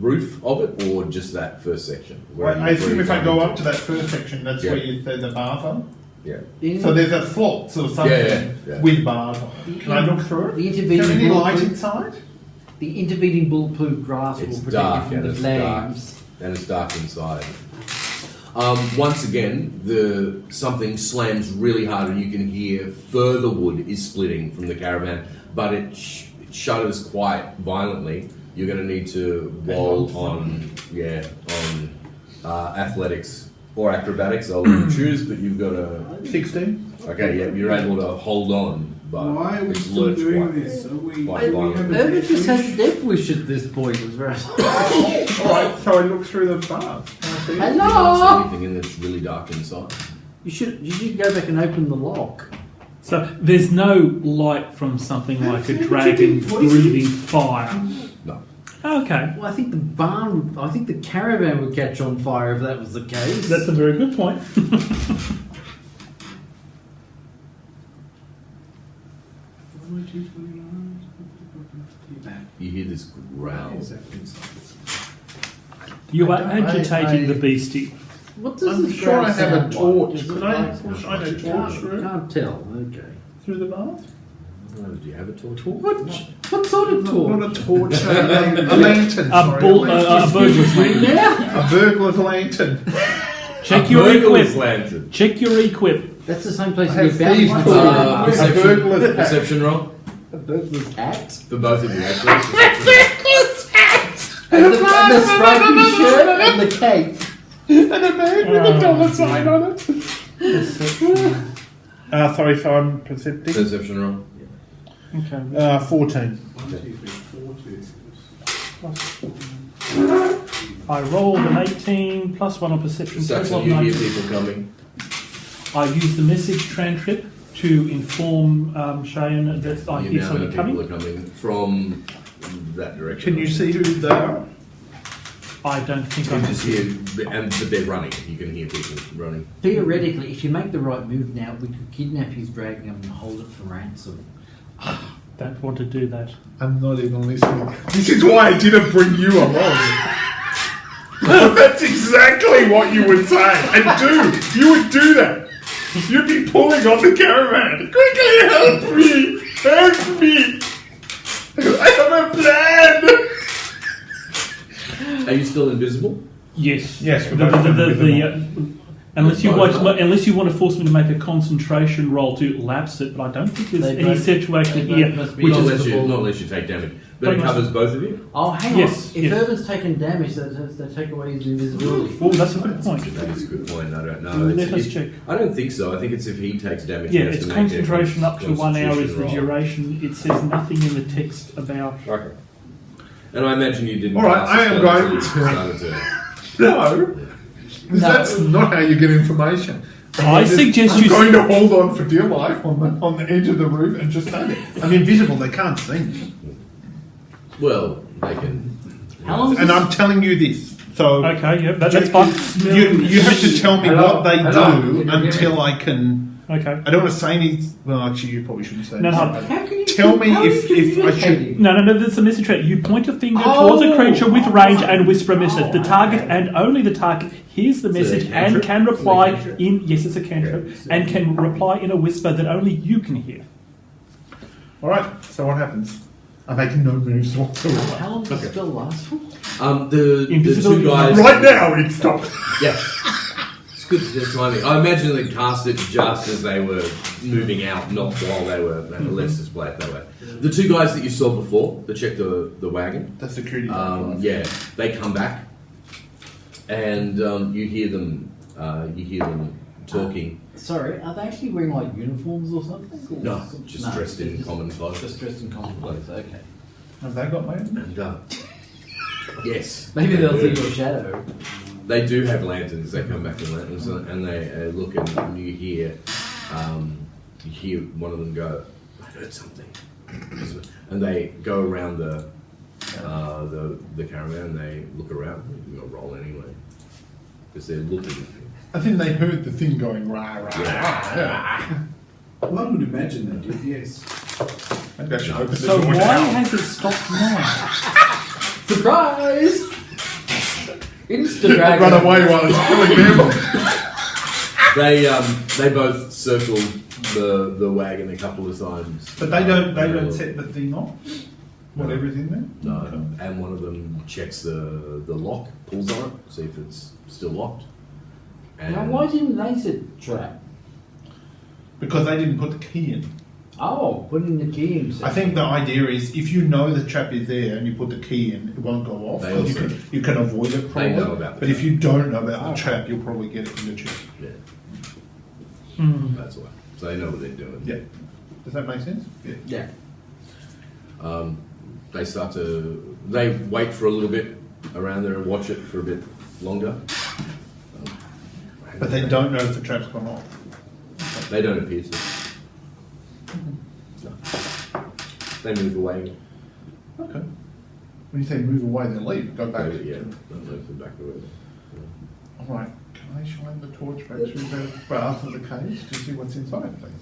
roof of it, or just that first section? Well, I assume where if I you go go up to that first section, that's Yeah. where you say the bars are. Yeah. So there's a slot or something Yeah. with bars on it. Can I look through it? The Is there intervening any light bulletproof, inside? the intervening bulletproof glass It's will protect dark you from and the it's dark. flames. And it's dark inside. Once again, something slams really hard, and you can hear further wood is splitting from the caravan, but it shudders quite violently. You're going to need to roll on athletics or acrobatics. I'll let you choose, but you've got to. 16. Okay, yeah, you're able to hold on, but Why are we it's still lurched doing quite- this? Are we, quite do we violent. have a Maybe death just has wish? death wish at this point as well. Alright, so I look through the bars. Can I see it? You don't see Hello. anything in that's really dark inside. You should go back and open the lock. So there's no light from something like a Would you dragon be poisoned? breathing fire. No. Okay, Well, I think the caravan would catch on fire if that was the case. that's a very good point. You hear this growl. You are I- agitating I- the beastie. What does I'm this sure I ground have a sound torch. like? Is it Can I like- shine a torch Can't, through? can't tell. Okay. Through the bars? Oh, do you have a torch? What sort of torch? Not a torch, a lantern. A sorry, burglar's lantern. Yeah. A burglar's lantern. Check A your burglar's equip. lantern. Check your equip. That's the same place I you have get bounty thieves' hunters. tools. at. A Perception, burglar's hat. perception roll A burglar's hat. for both of you. Actually. And the stripy shirt and the cape. And a man with a dollar sign dear. on it. Sorry, so I'm perceptive. Perception roll. Okay. 14. I rolled an 18 plus 1 on perception. So Total of you hear 19. people coming. I use the message transcript to inform Cheyenne that I You hear now know somebody people coming. are coming from that direction. Can you see who they are? I don't think You I can can just hear, but they're running. You can hear people running. Theoretically, if you make the right move now, we could kidnap his dragon and hold it for ransom. Don't want to do that. I'm not even listening. This is why I didn't bring you along. That's exactly what you would say and do. You would do that. You'd be pulling on the caravan. Quickly help me! Help me! I have a plan! Are you still invisible? Yes. Yes, we're both unless you Both want, unless you want to force me to make a concentration roll to lapse it, but I don't think there's They any both- situation they here both must be which Not is unless, you, invisible. not unless you take damage. But it Both covers both of you? Oh, hang Yes, on. If yes. Irvin's taken damage, they take away his invisibility. Oh, that's a good point. That is a good point. I don't know. Let us check. I don't think so. I think it's if he takes damage. Yeah, he has it's to make concentration a up to 1 hour is the constitution roll. duration. It says nothing in the text about. Okay. And I imagine you didn't. All right, pass I am the going spell to- until you started No. No. That's not how you get information. I suggest I'm you going to hold on for dear life on the edge of the roof and just stand there. I'm invisible, they can't see me. Well, they can. How long And I'm telling you this. So Okay, yeah, that's fine. you have to tell me Hello? what they Hello? do Can you hear until I can. Okay. I don't want to say any. Well, actually, you probably shouldn't say. No, no. anything. How can you Tell me how are if you I should. communicating? No, there's a message right. You point a finger Oh. towards a creature with range and whisper a message. Oh, The target okay. and only the target hears the So message a and cantrip? can So a reply cantrip? in, yes, it's a cantrip, Okay. and can reply in a whisper that only you can hear. All right. So what happens? I make no moves whatsoever. How long does it still last for? The Invisibility. two guys. Right now, it stops. Yeah. It's good to get timing. I imagine they cast it just as they were moving out, not while they were. Let's display it that way. The two guys that you saw before that checked the wagon. The security. Yeah, they come back, and you hear them. You hear them talking. Sorry, are they actually wearing like uniforms or something? No, just dressed in just- common clothes. Just dressed in common clothes, okay. Have they got lanterns? And yes, Maybe they'll see your shadow. they do have lanterns. They come back with lanterns, and they look, and you hear one of them go, "I heard something," and they go around the caravan. And they look around. You're gonna roll anyway because they're looking. I think they heard the thing going rah rah rah. Yeah. One would imagine they did, yes. Maybe I should open the So door why now. has it stopped now? Surprise! Insta Run away while it's killing them. They both circle the wagon a couple of times. But they don't set the thing off. Whatever's in there. No, and one of them checks the lock, pulls on it, see if it's still locked. And Now, why didn't they set trap? Because they didn't put the key in. Oh, putting the key in. I think the idea is if you know the trap is there and you put the key in, it won't go off. They You also- you can avoid it probably. know about the but if trap. you don't know about the Oh. trap, you'll probably get it in the chest. Yeah, Hmm. that's why. So they know what they're doing. Yeah. Does that make sense? Yeah. Yeah. They start to. They wait for a little bit around there and watch it for a bit longer. But they don't know if the trap's gone off. They don't appear to. No. They move away. Okay. When you say move away, they leave. Go back. Yeah, don't move them back away. All right. Can I shine the torch back through the bars of the cage to see what's inside, please?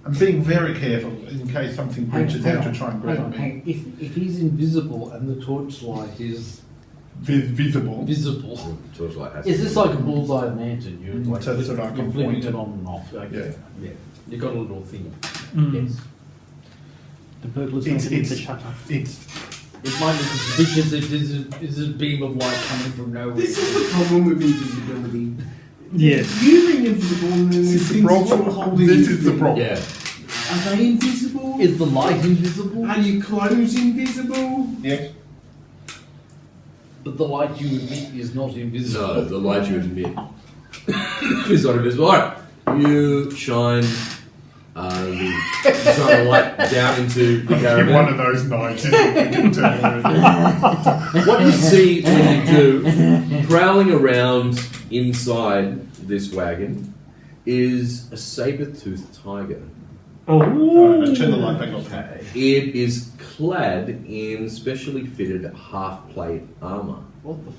I'm being very careful in case something breaches out to try and grab me. hang on. If he's invisible and the torchlight is Visible. visible, Torchlight has is to this be- like a bullseye lantern? You're like So that I you're can flipping point it it. on and off. Okay. Yeah. You got a little thing. Mm. Yes. The burglar's It's- not hit the it's- shutter. It's It might look suspicious if there's a beam of light coming from nowhere. This is the problem with invisibility. Yes. You being invisible and then this the is the things that you're problem. holding. This is the problem. Yeah. Are they invisible? Is the light invisible? Are your clothes invisible? Yes. But the light you emit is not invisible. No, the light you emit is not invisible. Alright, you shine the light down into the Give one caravan. of those knives in we can turn around. What you see when you do, prowling around inside this wagon, is a saber-toothed tiger. Alright, turn the light back off. It is clad in specially fitted half-plate armour. What the?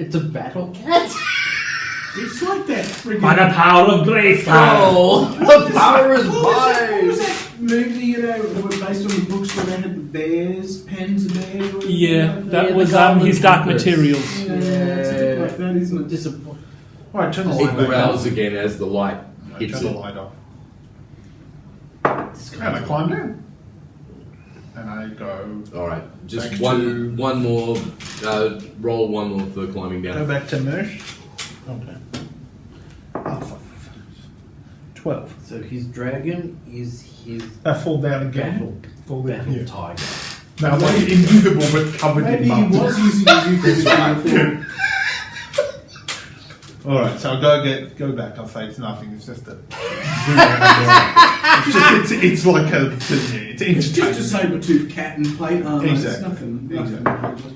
It's a battle cat. It's like that friggin'. By the power of grace, Oh, the power is What was mine. that movie, based on the books where they had the bears, pens of bears? Or Yeah, anything like that Yeah, was the Golden his Dark Compass. Materials. Yeah, it's a bit like that, isn't it? Disappointing. Alright, turn the It light back growls off. again as the light hits Turn the it. light off. And I climb down. And I go. Alright, just Back one more, roll one more for climbing Go down. back to Mersh. Okay. Oh, 12. So his dragon is his I fall down again. battle, Fall down. battle Yeah. tiger. Now, I'm like invisible but covered Maybe in he mud. was using a euphemism before. Alright, so I'll go back. I'll say it's nothing. It's just a. it's like a. It's It's just a entertaining. saber-toothed cat in plate armour. Exactly. It's nothing.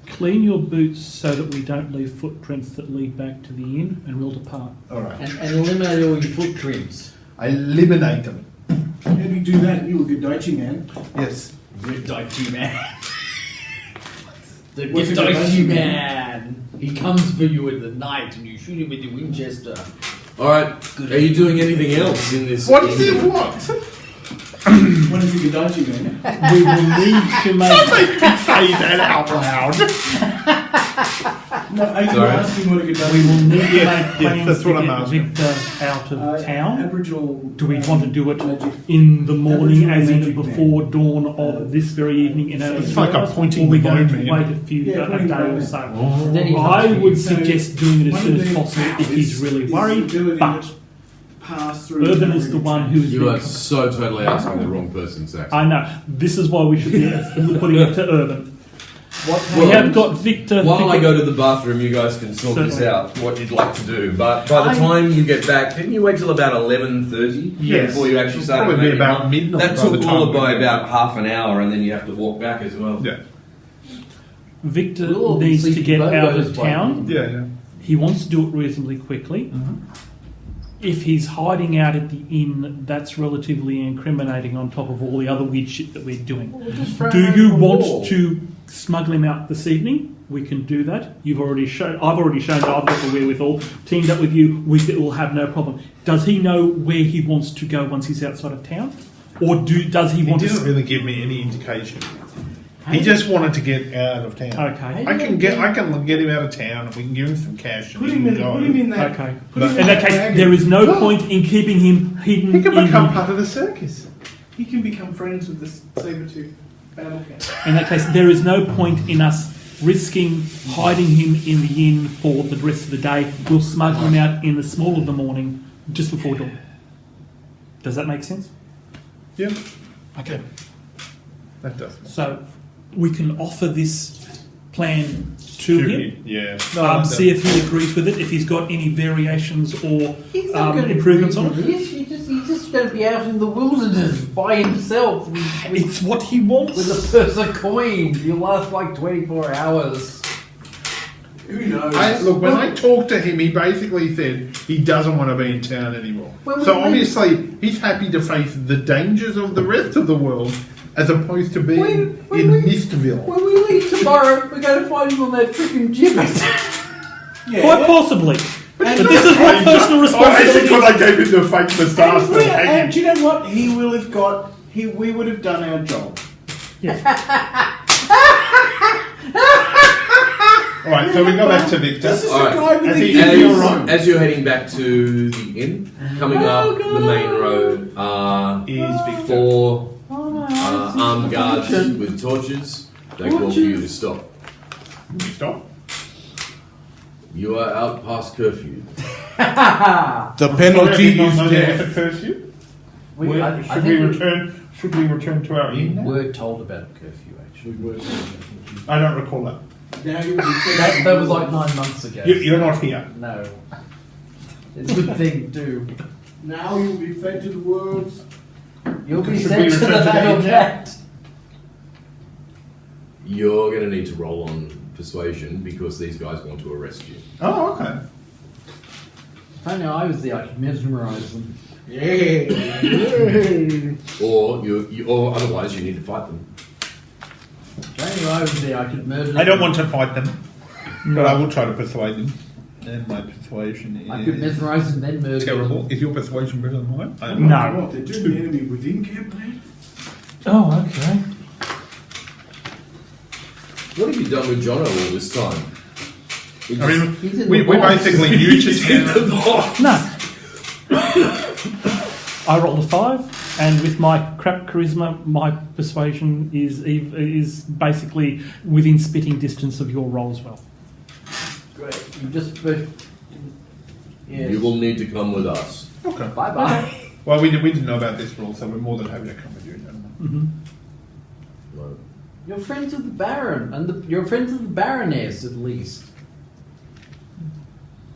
Clean your boots so that we don't leave footprints that lead back to the inn, and we'll depart. Alright. And eliminate all your footprints. I eliminate them. How do you do that? You're a good Daichi man. Yes. Good Daichi man. The What's good a good Daichi Daichi man. He comes for you in the night and you shoot him with your Winchester. Alright, are you doing anything else in this? What does he want? What is a good Daichi man? We will need to make. Say that out loud. No, are you Sorry? asking what a good Daichi We will man need to Yes, make yes, plans that's to what I'm get asking. Victor out of town. Aboriginal. Do we want to do it Magic. in the morning, Aboriginal as in magic before dawn of this very evening in early It's like a hours, pointing or we're going bone, to man. wait a few Yeah, a pointing day or bone. so? Then he I comes for would you. suggest doing it as One soon of as their possible if powers he's really is worried. the ability But to pass through. Urban is the one who's You been are so totally asking the wrong person, Sax. I know. This is why we should be putting it to Urban. We Well, have got Victor. While I Victor- go to the bathroom, you guys can sort this Certainly. out, what you'd like to do. But by the time you get back, didn't you wait till about 11:30 Yes. before you actually started? Probably making about up? midnight That by took the time all we by get about half an hour, and then you have to walk back as well. Yeah. Victor We'll all be needs to sleepy get out bobos of by town. Yeah, yeah. He wants to do it reasonably quickly. If he's hiding out at the inn, that's relatively incriminating on top of all the other weird shit that we're doing. Do you want to smuggle him out this evening? We can do that. I've already shown that I've got the wherewithal. Teamed up with you, we will have no problem. Does he know where he wants to go once he's outside of town? Or does he He want didn't to... really give me any indication. He just wanted to get out of town. Okay. I can get him out of town, and we can give him some cash. And Put he him can in. go. Put him in that. Okay. Put him In that case, wagon. there is no point in keeping him hidden He can in become the- part of the circus. He can become friends with the saber-tooth battle cat. In that case, there is no point in us risking hiding him in the inn for the rest of the day. We'll smuggle him out in the small of the morning, just before dawn. Does that make sense? Yeah, Okay. that does. So we can offer this plan to him. Yeah. See if he agrees with it. If he's got any variations or He's not going to improvements on it. He's just going to be out in the wilderness by himself with It's what he wants. a purse of coin. He'll last like 24 hours. Who knows? Look, when I talked to him, he basically said he doesn't want to be in town anymore. When we So leave- obviously, he's happy to face the dangers of the rest of the world as opposed to being When in we- Mistville. When we leave tomorrow, we're going to find him on that freaking gibbet. Yeah. Quite possibly. But this is my personal Oh, it's responsibility. because I gave him the fake moustache. And, and do you know what? He will have got. We would have done our job. All right, so we go back to Victor. This is All the right. guy with As the he- gift. you're right. As you're heading back to the inn, coming up the main road are Is Victor. four armed guards with torches. They call for you to stop. Stop. You are out past curfew. The Penalty is death. Curfew. I Should think we return? Should we return to our inn? we now? were told about a curfew, actually. I don't recall that. Now you'll be That was like 9 months ago. You're not here. No. It's a good thing, too. Now you'll be fed to the wolves. You'll be Should sent we to the return to the battle inn? cat. You're going to need to roll on persuasion because these guys want to arrest you. Oh, okay. If only I was there, I could mesmerise them. or otherwise you need to fight them. If only I was there, I could murder them. I don't want to fight them, but I will try to persuade them. And my persuasion is I could mesmerise them, then murder them. terrible. Is your persuasion better than mine? I don't No. know. What, they're doing the enemy within campaign? Oh, okay. What have you done with Jono all this time? I mean, He's in we the box. basically knew to No. I rolled a 5, and with my crap charisma, my persuasion is basically within spitting distance of your roll as well. Great. You just both. Yes. You will need to come with us. Okay. Bye bye. Well, we didn't know about this rule, so we're more than happy to come with you, gentlemen. Mm-hmm. No. You're friends with the Baron, and you're friends with the Baroness at least.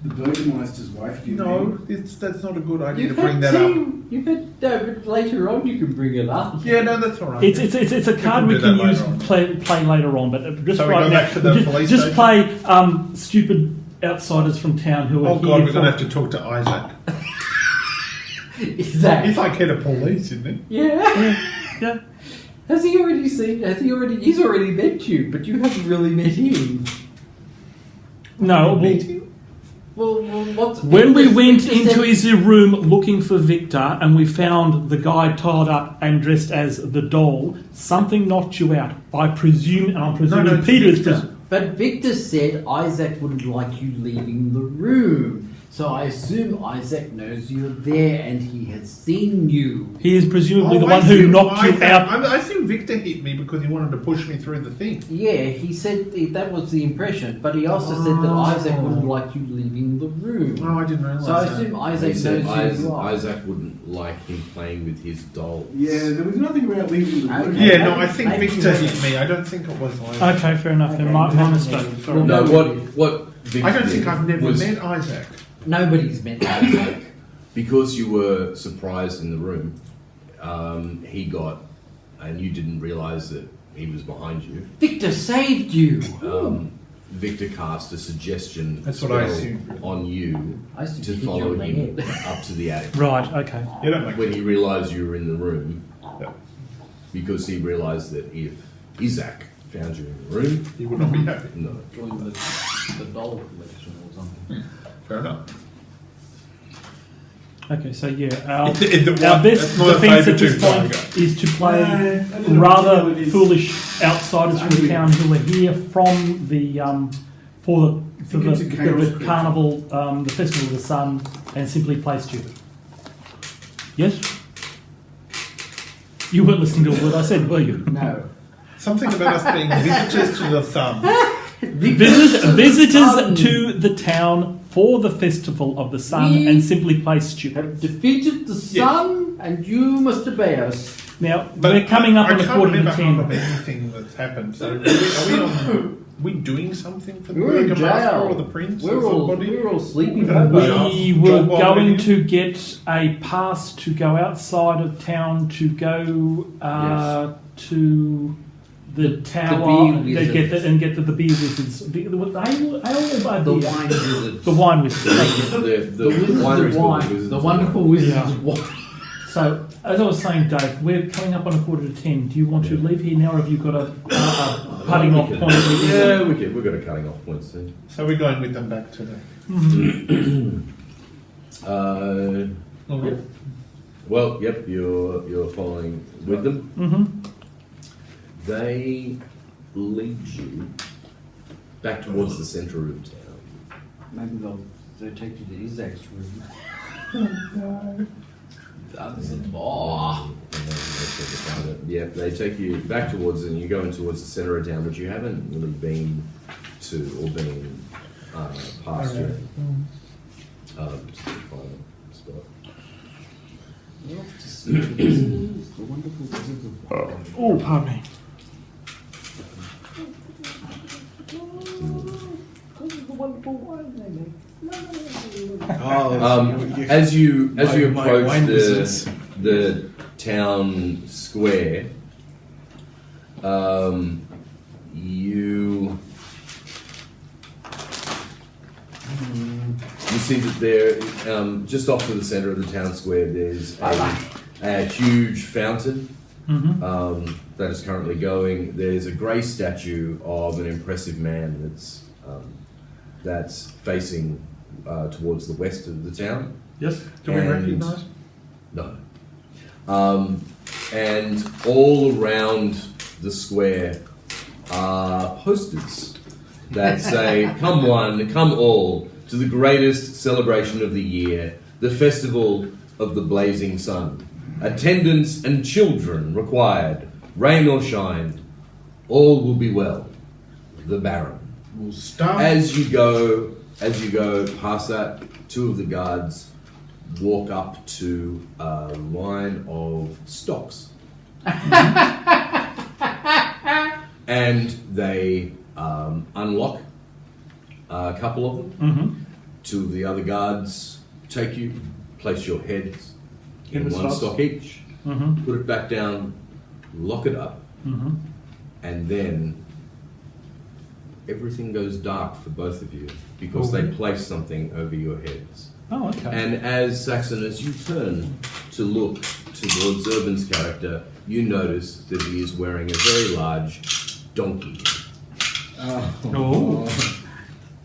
The Burgermeister's wife, do you mean? That's not a good idea You've to bring had that up. You've had no, but later on you can bring it up. Yeah, no, that's all right. It's a card we do can that use later on. play later on, but just So we right go now, back to the police just station? play stupid outsiders from town who are Oh here God, we're for- going to have to talk to Isaac. Is that? He's like head of police, isn't he? Yeah. Yeah. Has he already seen? He's already met you, but you haven't really met him. No, Well, what's when we went Victor into said- his room looking for Victor and we found the guy tied up and dressed as the doll, something knocked you out. I presume, and I'm presuming No, it's Peter's. Victor. But Victor said Isaac wouldn't like you leaving the room. So I assume Isaac knows you're there and he has seen you. He is presumably the Oh, one I who think knocked you out. I think Victor hit me because he wanted to push me through the thing. Yeah, he said that was the impression, but he also said that Isaac wouldn't like you leaving the room. Oh, I didn't realise So I that. assume He Isaac said knows who you are. Isaac wouldn't like him playing with his dolls. Yeah, there was nothing about leaving the room. Okay. Yeah, no, I think Maybe Victor he- hit me. I don't think it was Isaac. Okay, fair enough. Then my mistake. Sorry. No, what Victor I don't think did I've never was met Isaac. Nobody's met Isaac. because you were surprised in the room. He got, and you didn't realise that he was behind you. Victor saved you. Victor cast a suggestion That's what I spell assumed. on you I used to hit you follow on the him head. up to the attic. Right, okay. You don't make When he realised you were in the room, Yeah. because he realised that if Isaac found you in the room, He would not be happy. no. Join the doll collection or something. Fair enough. Okay, so yeah, our It's the our one- best that's not a defence at favourite this to point Tiger. is to play I don't know rather what it is. foolish outsiders from the town who are here from the for think it's a chaos the creature. carnival, the festival of the sun, and simply play stupid. Yes. You weren't listening to a word I said, were you? No. Something about us being visitors to the sun. Visitors to the town for the festival of the sun We and simply play stupid. Have defeated the sun, and you must obey us. Now we're coming up I on a can't quarter to remember half of 10. anything that's happened. So are we doing something for the We're in Burgermaster jail. or the Prince We're or all somebody? sleeping We're gonna hobos. We were Job well going done. to get a pass to go outside of town to go to the tower bee to get wizards. and get the bee wizards. The wine wizards. The wine wizards. Thank you. The Wizards winery's of called wine. Wizards The of wonderful Wine. wizards Yeah. of wine. So, as I was saying, Dave, we're coming up on a quarter to 10. Do you want to leave here now, or have you got a cutting off point? Yeah, we've got a cutting off point soon. So we're going with them back today. Well, yep, you're following with them. Mm-hmm. They lead you back towards the centre of town. Maybe they'll take you to Isaac's room. That's a bar. Yeah, they take you back towards, and you're going towards the centre of town, but you haven't really been to or been past yet. Just to find a spot. We're off to see the wizards, the wonderful wizards of wine. Oh, pardon me. As you My approach wine wizards. the town square, you see that there, just off to the centre of the town square, there's a huge fountain that is currently going. There's a grey statue of an impressive man that's facing towards the west of the town. Yes. Do we And- recognise? No. And all around the square are posters that say, "Come one, come all, to the greatest celebration of the year, the festival of the blazing sun. Attendants and children required, rain or shine, all will be well. The Baron." We'll start. As you go past that, two of the guards walk up to a line of stocks. And they unlock a couple of them. Two of the other guards take you, place your heads in the one stocks? stock each, put it back down, lock it up, and then everything goes dark for both of you because they place something over your heads. Oh, okay. And as Saxon, as you turn to look towards Urban's character, you notice that he is wearing a very large donkey. Oh.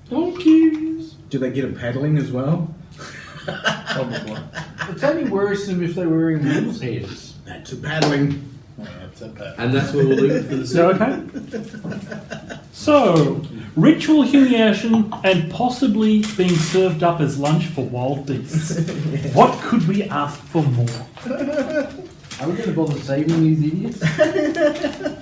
Donkeys. Do they get a paddling as well? Probably. It's only worrisome if they're wearing wolves' heads. That's a paddling. That's okay. And that's where we'll leave it for the So, second. okay. So, ritual humiliation and possibly being served up as lunch for wild beasts. What could we ask for more? Are we going to bother saving these idiots?